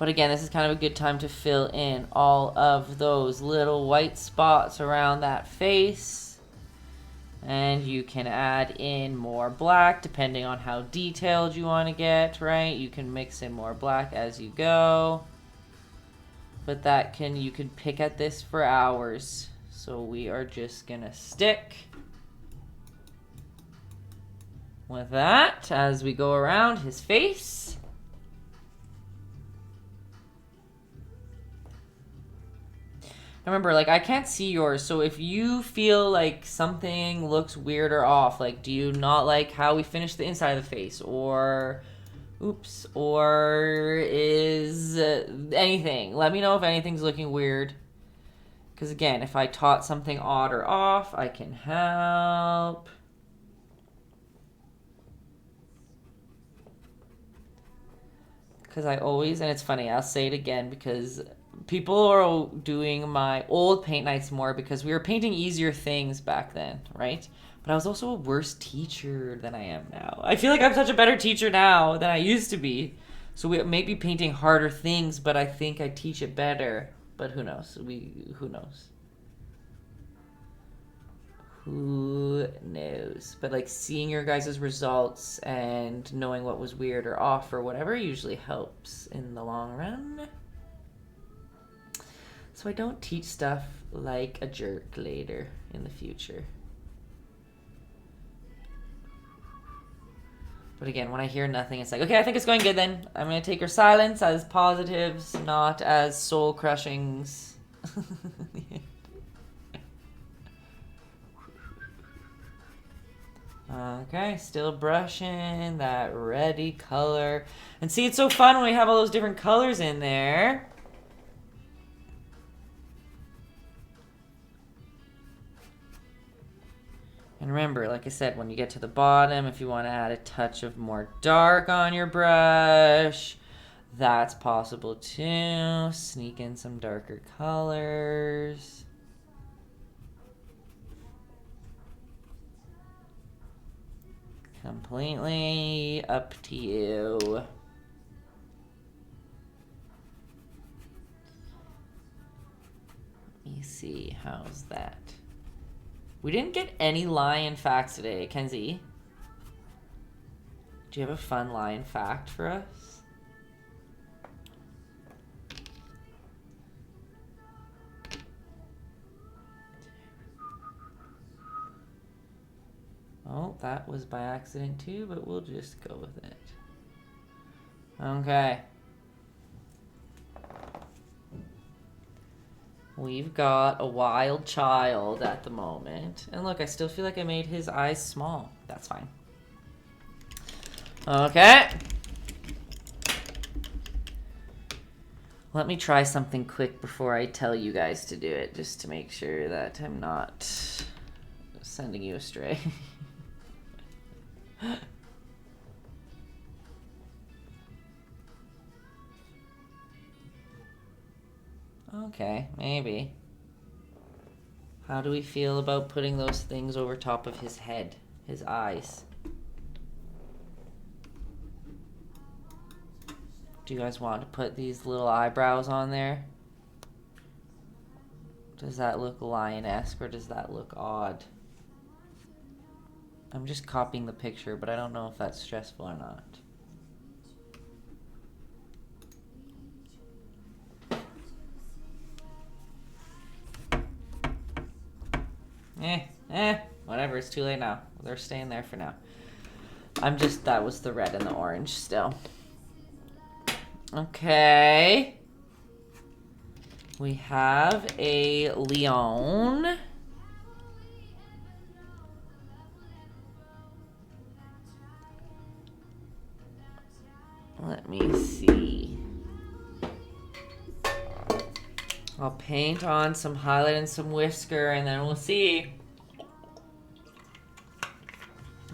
again, this is kind of a good time to fill in all of those little white spots around that face. And you can add in more black depending on how detailed you want to get, right? You can mix in more black as you go. But you could pick at this for hours. So we are just gonna stick with that as we go around his face. Remember, like, I can't see yours, so if you feel like something looks weird or off, like, do you not like how we finished the inside of the face, or, oops, or is anything, let me know if anything's looking weird, because again, if I taught something odd or off, I can help. Because I always, and it's funny, I'll say it again, because people are doing my old paint nights more because we were painting easier things back then, right? But I was also a worse teacher than I am now. I feel like I'm such a better teacher now than I used to be. So we may be painting harder things, but I think I teach it better. But who knows? Who knows? Who knows? But like seeing your guys' results and knowing what was weird or off or whatever usually helps in the long run. So I don't teach stuff like a jerk later in the future. But again, when I hear nothing, it's like, okay, I think it's going good then. I'm going to take your silence as positives, not as soul crushings. Okay, still brushing that reddy color. And see, it's so fun when we have all those different colors in there. And remember, like I said, when you get to the bottom, if you want to add a touch of more dark on your brush, that's possible too. Sneak in some darker colors. Completely up to you. Let me see, how's that? We didn't get any lion facts today, Kenzie. Do you have a fun lion fact for us? Oh, that was by accident too, but we'll just go with it. Okay. We've got a wild child at the moment. And look, I still feel like I made his eyes small. That's fine. Okay. Let me try something quick before I tell you guys to do it, just to make sure that I'm not sending you astray. Okay, maybe. How do we feel about putting those things over top of his head, his eyes? Do you guys want to put these little eyebrows on there? Does that look lion-esque or does that look odd? I'm just copying the picture, but I don't know if that's stressful or not. Whatever, it's too late now. They're staying there for now. That was the red and the orange still. Okay. We have a Leon. Let me see. I'll paint on some highlight and some whisker, and then we'll see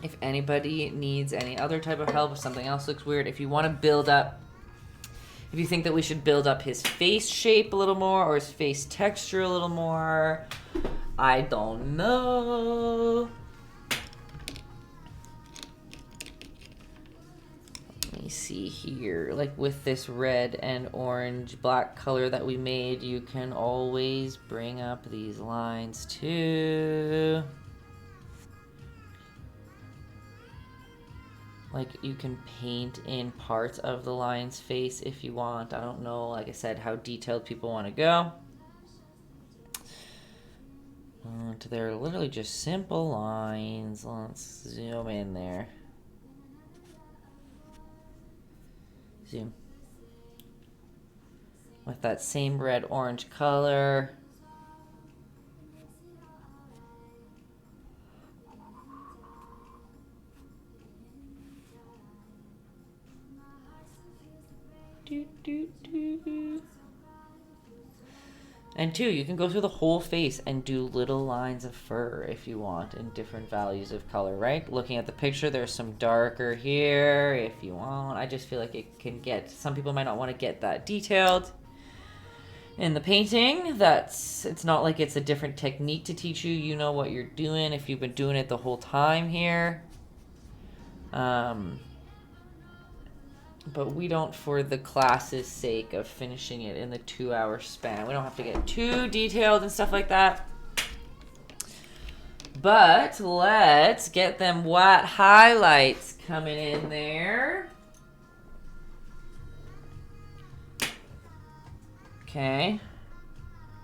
if anybody needs any other type of help, if something else looks weird. If you want to build up, if you think that we should build up his face shape a little more or his face texture a little more, I don't know. Let me see here. Like with this red and orange black color that we made, you can always bring up these lines too. Like, you can paint in parts of the lion's face if you want. I don't know, like I said, how detailed people want to go. They're literally just simple lines. Let's zoom in there. Zoom. With that same red-orange color. And two, you can go through the whole face and do little lines of fur if you want in different values of color, right? Looking at the picture, there's some darker here if you want. I just feel like it can get, some people might not want to get that detailed in the painting. It's not like it's a different technique to teach you. You know what you're doing if you've been doing it the whole time here. But we don't, for the class's sake of finishing it in the 2-hour span. We don't have to get too detailed and stuff like that. But let's get them white highlights coming in there. Okay.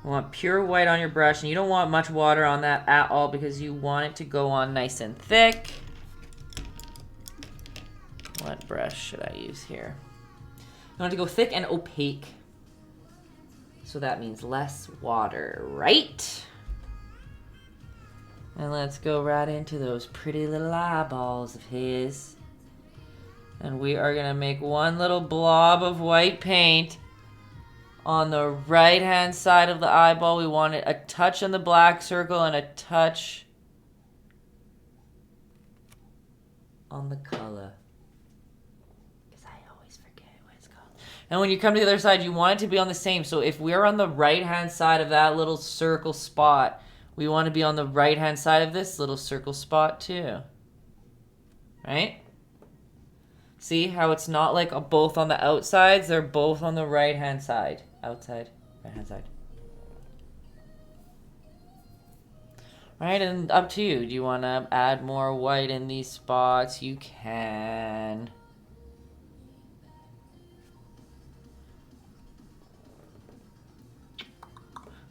You want pure white on your brush, and you don't want much water on that at all because you want it to go on nice and thick. What brush should I use here? You want it to go thick and opaque. So that means less water, right? And let's go right into those pretty little eyeballs of his. And we are gonna make one little blob of white paint on the right-hand side of the eyeball. We want it a touch in the black circle and a touch on the color. And when you come to the other side, you want it to be on the same. So if we're on the right-hand side of that little circle spot, we want to be on the right-hand side of this little circle spot too. Right? See how it's not like both on the outsides? They're both on the right-hand side. Outside, right-hand side. Right, and up to you. Do you want to add more white in these spots? You can.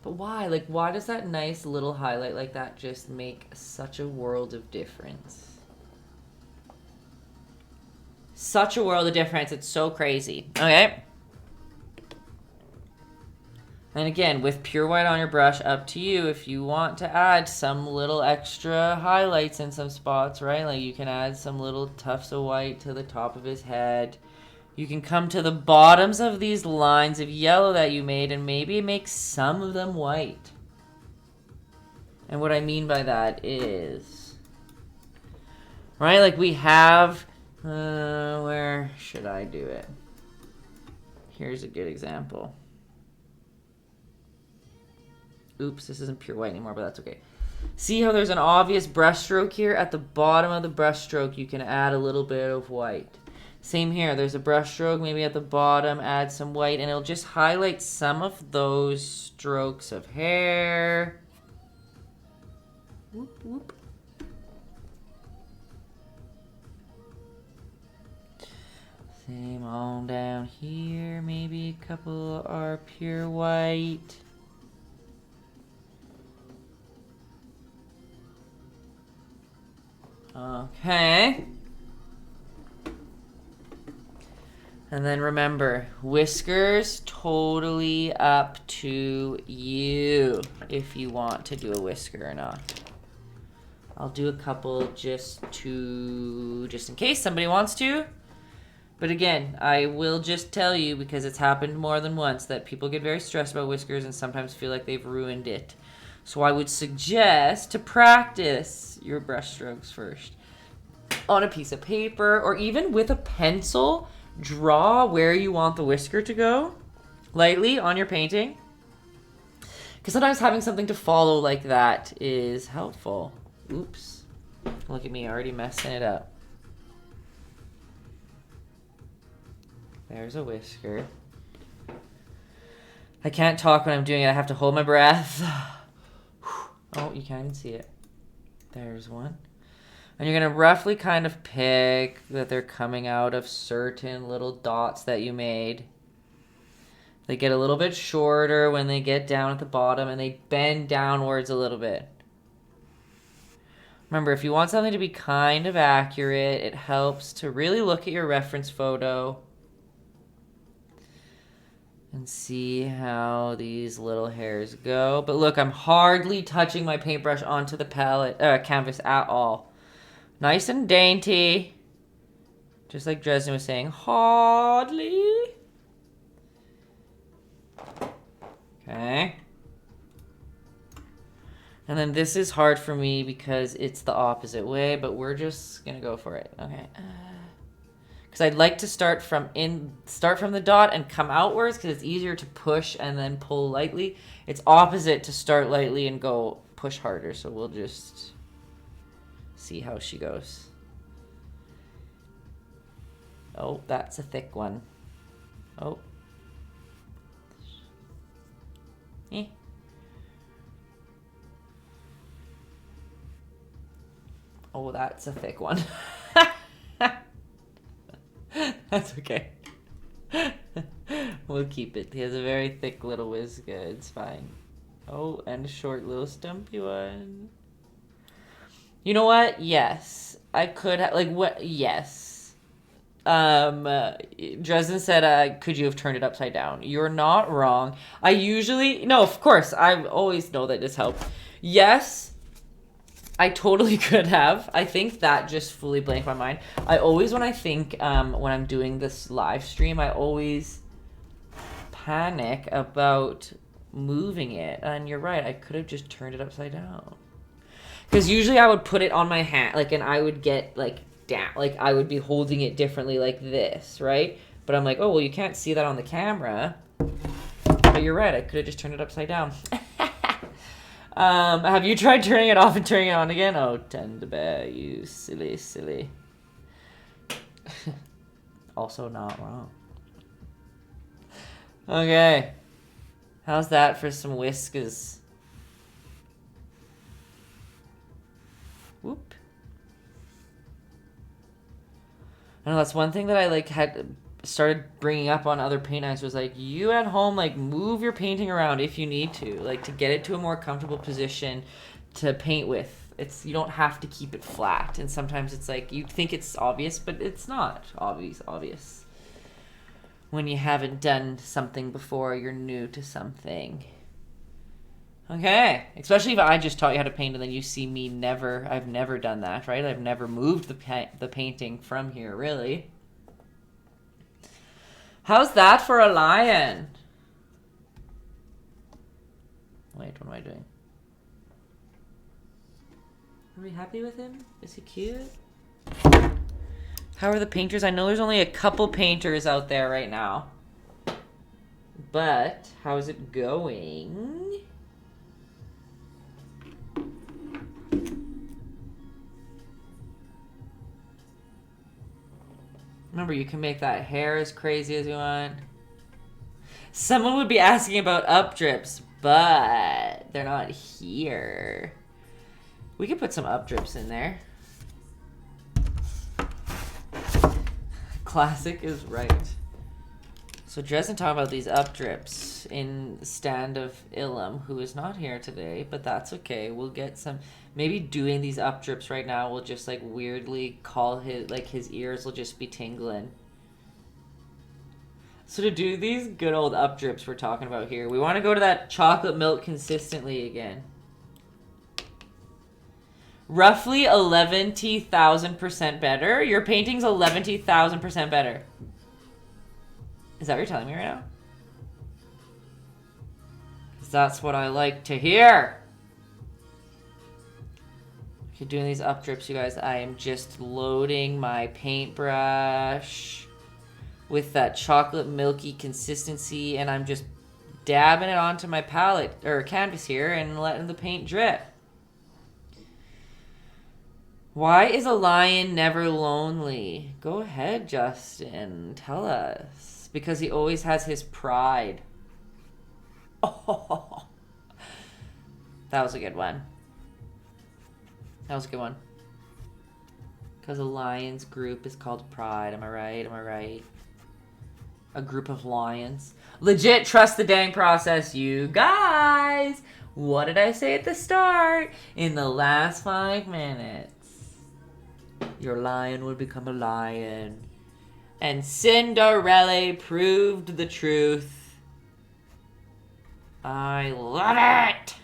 But why? Like, why does that nice little highlight like that just make such a world of difference? Such a world of difference. It's so crazy. Okay. And again, with pure white on your brush, up to you if you want to add some little extra highlights in some spots, right? Like, you can add some little tufts of white to the top of his head. You can come to the bottoms of these lines of yellow that you made and maybe make some of them white. And what I mean by that is, right, like we have, where should I do it? Here's a good example. Oops, this isn't pure white anymore, but that's okay. See how there's an obvious brush stroke here? At the bottom of the brush stroke, you can add a little bit of white. Same here, there's a brush stroke, maybe at the bottom, add some white, and it'll just highlight some of those strokes of hair. Whoop, whoop. Same on down here. Maybe a couple are pure white. Okay. And then remember, whiskers, totally up to you if you want to do a whisker or not. I'll do a couple just in case somebody wants to. But again, I will just tell you, because it's happened more than once, that people get very stressed about whiskers and sometimes feel like they've ruined it. So I would suggest to practice your brush strokes first. On a piece of paper or even with a pencil, draw where you want the whisker to go lightly on your painting. Because sometimes having something to follow like that is helpful. Oops. Look at me, already messing it up. There's a whisker. I can't talk when I'm doing it. I have to hold my breath. Oh, you can't even see it. There's one. And you're going to roughly kind of pick that they're coming out of certain little dots that you made. They get a little bit shorter when they get down at the bottom, and they bend downwards a little bit. Remember, if you want something to be kind of accurate, it helps to really look at your reference photo and see how these little hairs go. But look, I'm hardly touching my paintbrush onto the canvas at all. Nice and dainty. Just like Dresden was saying, hardly. Okay. And then this is hard for me because it's the opposite way, but we're just gonna go for it. Okay. Because I'd like to start from the dot and come outwards because it's easier to push and then pull lightly. It's opposite to start lightly and go push harder. So we'll just see how she goes. Oh, that's a thick one. Oh. Eh. Oh, that's a thick one. That's okay. We'll keep it. He has a very thick little whisker. It's fine. Oh, and a short little stumpy one. You know what? Yes. I could have, like, what? Yes. Dresden said, could you have turned it upside down? You're not wrong. No, of course. I always know that this helps. Yes. I totally could have. I think that just fully blanked my mind. I always, when I think, when I'm doing this live stream, I always panic about moving it. And you're right, I could have just turned it upside down. Because usually I would put it on my hand, like, and I would get, like, down. Like, I would be holding it differently like this, right? But I'm like, oh, well, you can't see that on the camera. But you're right, I could have just turned it upside down. Have you tried turning it off and turning it on again? Oh, tender bear, you silly, silly. Also not wrong. Okay. How's that for some whiskers? Whoop. I know that's one thing that I had started bringing up on other paint nights was like, you at home, like, move your painting around if you need to, like, to get it to a more comfortable position to paint with. You don't have to keep it flat. And sometimes it's like, you think it's obvious, but it's not obvious. When you haven't done something before, you're new to something. Okay. Especially if I just taught you how to paint and then you see me I've never done that, right? I've never moved the painting from here, really. How's that for a lion? Wait, what am I doing? Are we happy with him? Is he cute? How are the painters? I know there's only a couple painters out there right now. But how's it going? Remember, you can make that hair as crazy as you want. Someone would be asking about up drips, but they're not here. We could put some up drips in there. Classic is right. So Dresden talking about these up drips in stand of Ilum, who is not here today, but that's okay. We'll get some. Maybe doing these up drips right now will just like weirdly call his ears will just be tingling. So to do these good old up drips we're talking about here, we want to go to that chocolate milk consistently again. Roughly 11,000% better. Your painting's 11,000% better. Is that what you're telling me right now? 'Cause that's what I like to hear. Okay, doing these up drips, you guys. I am just loading my paintbrush with that chocolate milky consistency, and I'm just dabbing it onto my palette or canvas here and letting the paint drip. Why is a lion never lonely? Go ahead, Justin. Tell us. Because he always has his pride. Oh, that was a good one. That was a good one. Because a lion's group is called Pride. Am I right? Am I right? A group of lions. Legit trust the dang process, you guys. What did I say at the start? In the last 5 minutes, your lion will become a lion. And Cinderella proved the truth. I love it.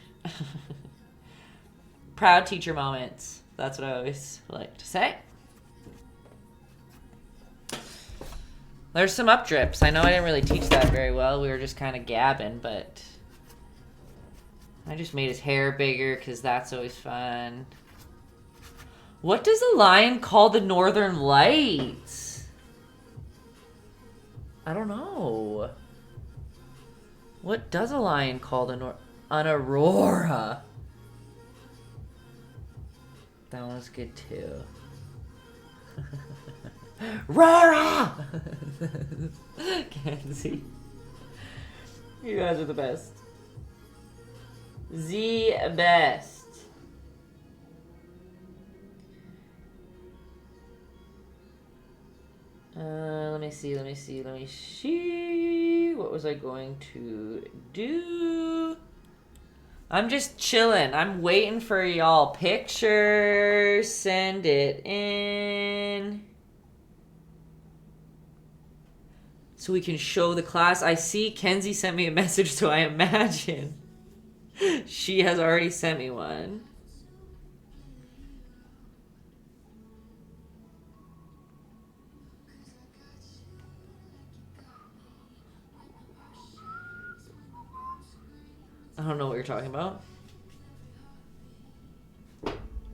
Proud teacher moments. That's what I always like to say. There's some up drips. I know I didn't really teach that very well. We were just kind of gabbing, but I just made his hair bigger because that's always fun. What does a lion call the northern lights? I don't know. What does a lion call the an aurora? That one's good too. Rora! Kenzie. You guys are the best. The best. Let me see. What was I going to do? I'm just chilling. I'm waiting for y'all pictures. Send it in. So we can show the class. I see Kenzie sent me a message, so I imagine she has already sent me one. I don't know what you're talking about.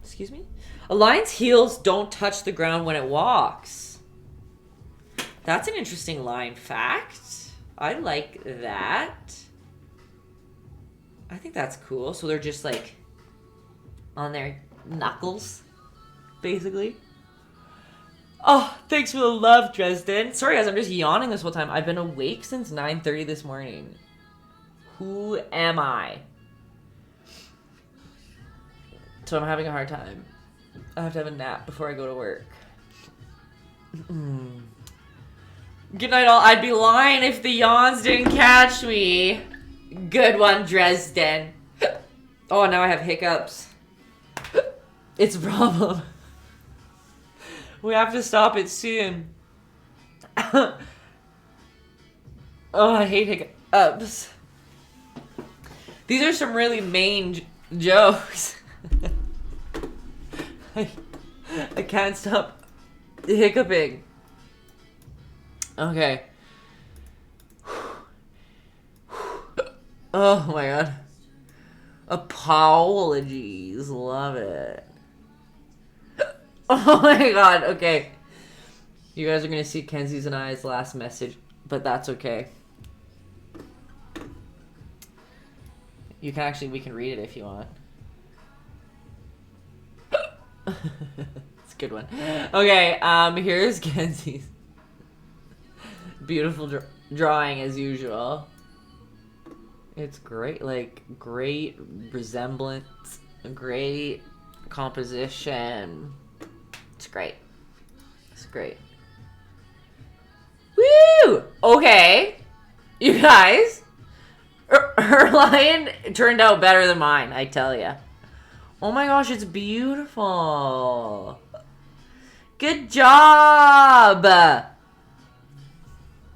Excuse me? A lion's heels don't touch the ground when it walks. That's an interesting lion fact. I like that. I think that's cool. So they're just like on their knuckles, basically. Oh, thanks for the love, Dresden. Sorry, guys, I'm just yawning this whole time. I've been awake since 9:30 this morning. Who am I? So I'm having a hard time. I have to have a nap before I go to work. Good night, all. I'd be lying if the yawns didn't catch me. Good one, Dresden. Oh, now I have hiccups. It's a problem. We have to stop it soon. Oh, I hate hiccups. These are some really main jokes. I can't stop hiccuping. Okay. Oh my god. Apologies. Love it. Oh my god. Okay. You guys are going to see Kenzie's and I's last message, but that's okay. You can actually, we can read it if you want. It's a good one. Okay, here's Kenzie's beautiful drawing as usual. It's great, like, great resemblance, great composition. It's great. It's great. Okay. You guys. Her lion turned out better than mine, I tell ya. Oh my gosh, it's beautiful. Good job.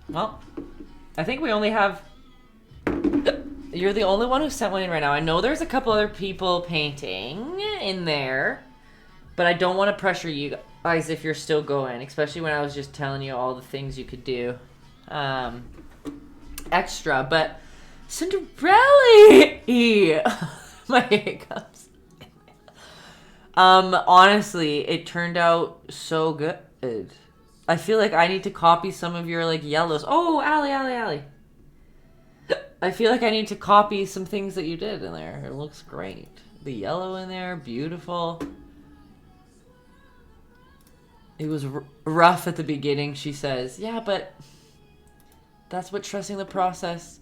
Well, I think we only have... You're the only one who sent one in right now. I know there's a couple other people painting in there, but I don't want to pressure you guys if you're still going, especially when I was just telling you all the things you could do extra. But Cinderella, my hiccups. Honestly, it turned out so good. I feel like I need to copy some of your like yellows. Oh, Allie. I feel like I need to copy some things that you did in there. It looks great. The yellow in there, beautiful. It was rough at the beginning, she says. Yeah, but that's what trusting the process.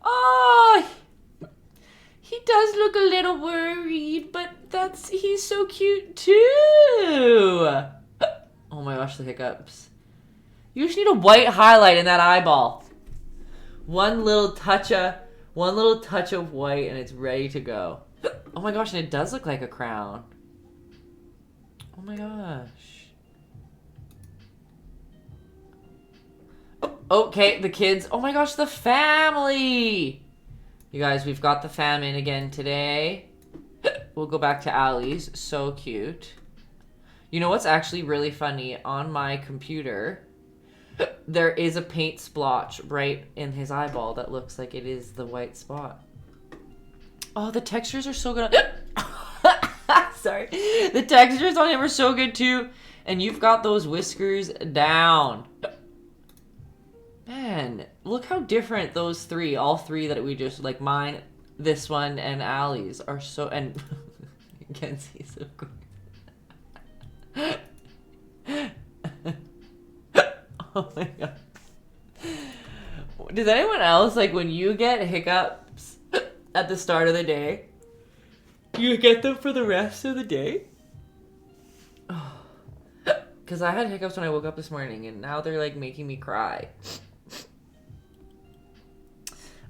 Oh, he does look a little worried, but he's so cute too. Oh my gosh, the hiccups. You just need a white highlight in that eyeball. One little touch of white and it's ready to go. Oh my gosh, and it does look like a crown. Oh my gosh. Oh, okay, the kids. Oh my gosh, the family. You guys, we've got the fam in again today. We'll go back to Allie's. So cute. You know what's actually really funny? On my computer, there is a paint splotch right in his eyeball that looks like it is the white spot. Oh, the textures are so good. Sorry. The textures on him are so good too. And you've got those whiskers down. Man, look how different those three, all three that we just, like mine, this one, and Allie's are so, and Kenzie's so good. Oh my god. Does anyone else, like, when you get hiccups at the start of the day, you get them for the rest of the day? Because I had hiccups when I woke up this morning, and now they're, like, making me cry.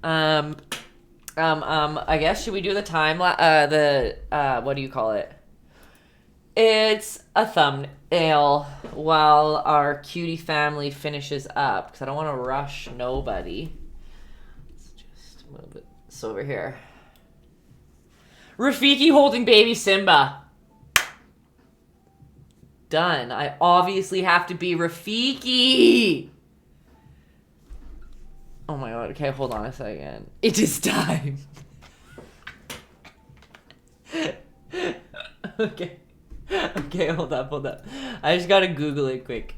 I guess, should we do the time, what do you call it? It's a thumbnail while our cutie family finishes up, because I don't want to rush nobody. Let's just move it over here. Rafiki holding baby Simba. Done. I obviously have to be Rafiki. Oh my god, okay, hold on a second. It is time. Okay. Okay, hold up. I just gotta Google it quick.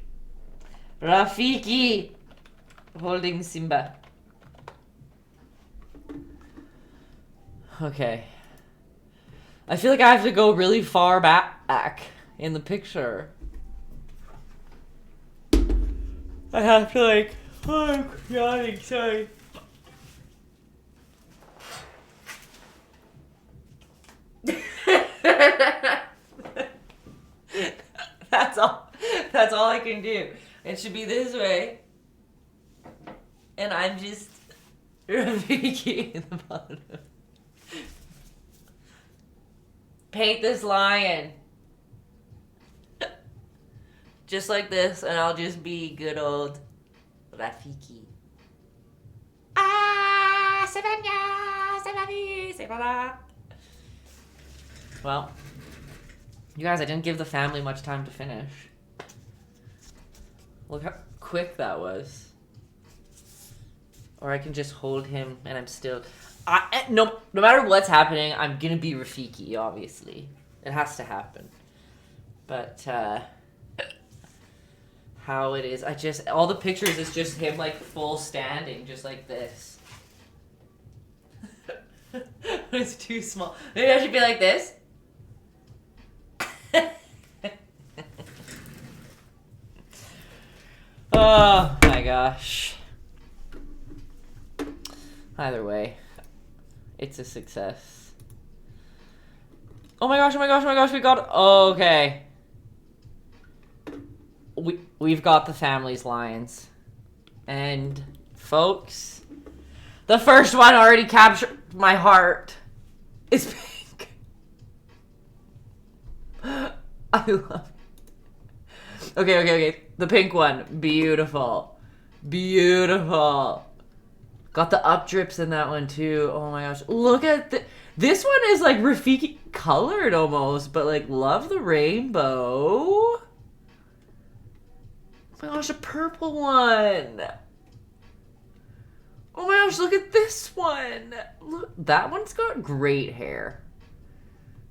Rafiki holding Simba. Okay. I feel like I have to go really far back in the picture. I have to, like... Oh, I'm yawning, sorry. That's all I can do. It should be this way. And I'm just Rafiki in the bottom. Paint this lion. Just like this, and I'll just be good old Rafiki. Well, you guys, I didn't give the family much time to finish. Look how quick that was. Or I can just hold him and I'm still... No matter what's happening, I'm gonna be Rafiki, obviously. It has to happen. But, how it is, all the pictures is just him, like, full standing, just like this. It's too small. Maybe I should be like this. Oh my gosh. Either way, it's a success. Oh my gosh, we got... Okay. We've got the family's lions. And folks. The first one already captured my heart. It's pink. I love it. Okay. The pink one. Beautiful. Beautiful. Got the up drips in that one too. Oh my gosh. Look at this one is like Rafiki colored almost, but like love the rainbow. Oh my gosh, a purple one. Oh my gosh, look at this one. Look, that one's got great hair.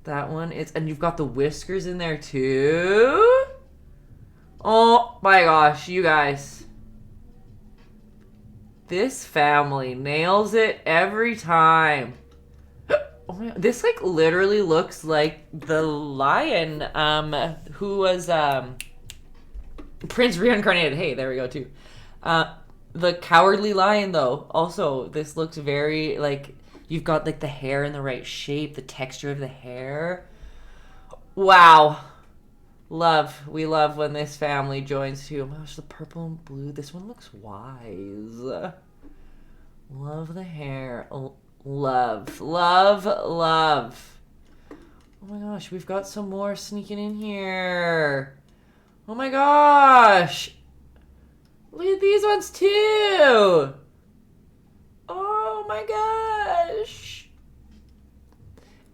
That one is, and you've got the whiskers in there too. Oh my gosh, you guys. This family nails it every time. Oh my, this like literally looks like the lion who was Prince Reincarnated. Hey, there we go too. The Cowardly Lion though. Also, this looks very like you've got like the hair in the right shape, the texture of the hair. Wow. Love. We love when this family joins too. Oh my gosh, the purple and blue. This one looks wise. Love the hair. Love. Oh my gosh, we've got some more sneaking in here. Oh my gosh. Look at these ones too. Oh my gosh.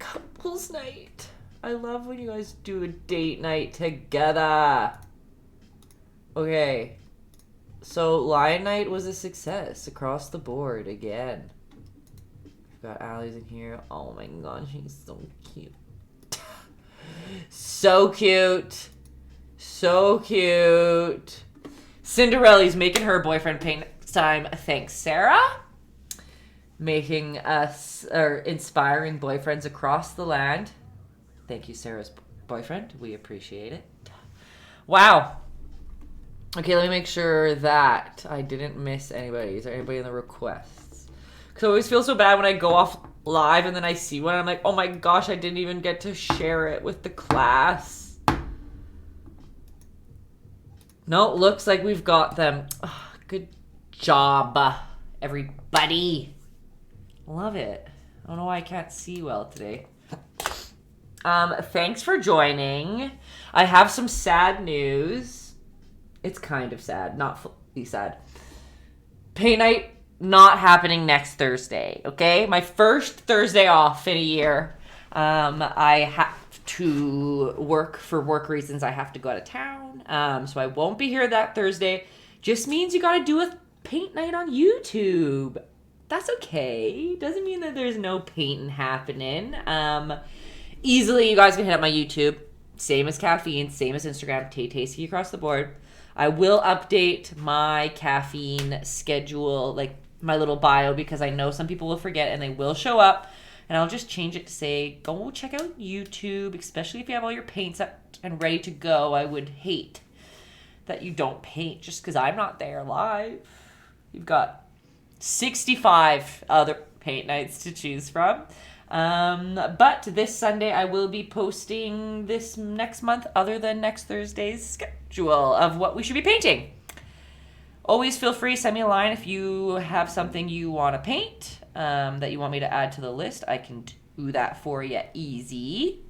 Couples night. I love when you guys do a date night together. Okay. So Lion Night was a success across the board again. We've got Allie's in here. Oh my gosh, she's so cute. So cute. So cute. Cinderella's making her boyfriend paint time. Thanks, Sarah. Making us, or inspiring boyfriends across the land. Thank you, Sarah's boyfriend. We appreciate it. Wow. Okay, let me make sure that I didn't miss anybody. Is there anybody in the requests? Because I always feel so bad when I go off live and then I see one. I'm like, oh my gosh, I didn't even get to share it with the class. No, looks like we've got them. Oh, good job, everybody. Love it. I don't know why I can't see well today. Thanks for joining. I have some sad news. It's kind of sad, not fully sad. Paint night not happening next Thursday, okay? My first Thursday off in a year. I have to work for work reasons. I have to go out of town. So I won't be here that Thursday. Just means you gotta do a paint night on YouTube. That's okay. Doesn't mean that there's no painting happening. Easily, you guys can hit up my YouTube. Same as caffeine, same as Instagram. Taytayski across the board. I will update my caffeine schedule, like my little bio, because I know some people will forget and they will show up. And I'll just change it to say, go check out YouTube, especially if you have all your paints up and ready to go. I would hate that you don't paint just because I'm not there live. You've got 65 other paint nights to choose from. But this Sunday I will be posting this next month other than next Thursday's schedule of what we should be painting. Always feel free, send me a line if you have something you want to paint, that you want me to add to the list. I can do that for you easy.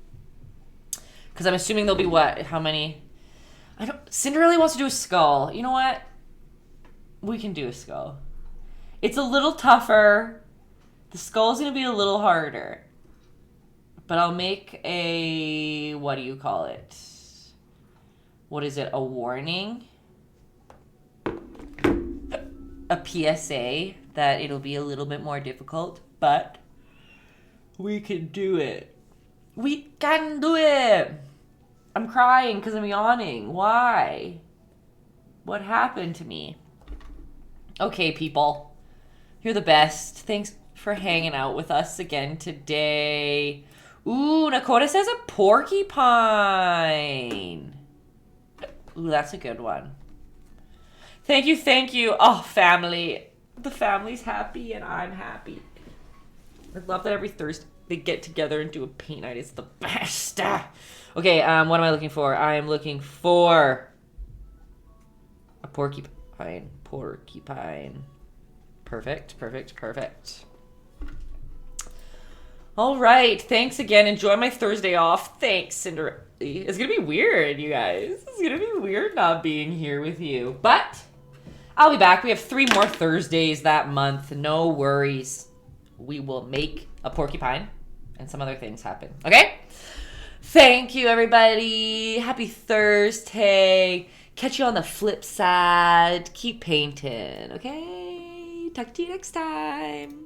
Because I'm assuming there'll be what? How many? Cinderella wants to do a skull. You know what? We can do a skull. It's a little tougher. The skull's going to be a little harder. But I'll make a, what do you call it? What is it? A warning? A PSA that it'll be a little bit more difficult. But we can do it. We can do it. I'm crying because I'm yawning. Why? What happened to me? Okay, people. You're the best. Thanks for hanging out with us again today. Ooh, Nakota says a porcupine. Ooh, that's a good one. Thank you, thank you. Oh, family. The family's happy and I'm happy. I love that every Thursday they get together and do a paint night. It's the best. Okay, what am I looking for? I am looking for a porcupine. Porcupine. Perfect, perfect, perfect. All right. Thanks again. Enjoy my Thursday off. Thanks, Cinderella. It's going to be weird, you guys. It's going to be weird not being here with you. But I'll be back. We have 3 more Thursdays that month. No worries. We will make a porcupine and some other things happen. Okay? Thank you, everybody. Happy Thursday. Catch you on the flip side. Keep painting. Okay? Talk to you next time.